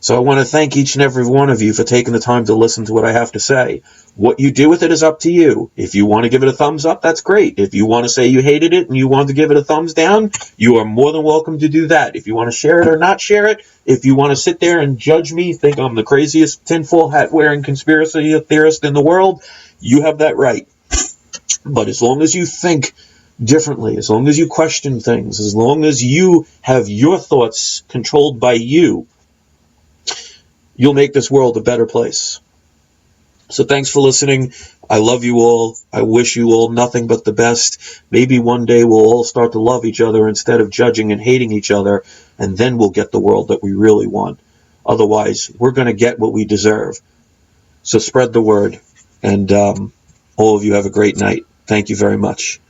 So I want to thank each and every one of you for taking the time to listen to what I have to say. What you do with it is up to you. If you want to give it a thumbs up, that's great. If you want to say you hated it and you want to give it a thumbs down, you are more than welcome to do that. If you want to share it or not share it, if you want to sit there and judge me, think I'm the craziest tinfoil hat wearing conspiracy theorist in the world, you have that right. But as long as you think differently, as long as you question things, as long as you have your thoughts controlled by you, you'll make this world a better place. So thanks for listening. I love you all. I wish you all nothing but the best. Maybe one day we'll all start to love each other instead of judging and hating each other, and then we'll get the world that we really want. Otherwise, we're going to get what we deserve. So spread the word, and all of you have a great night. Thank you very much.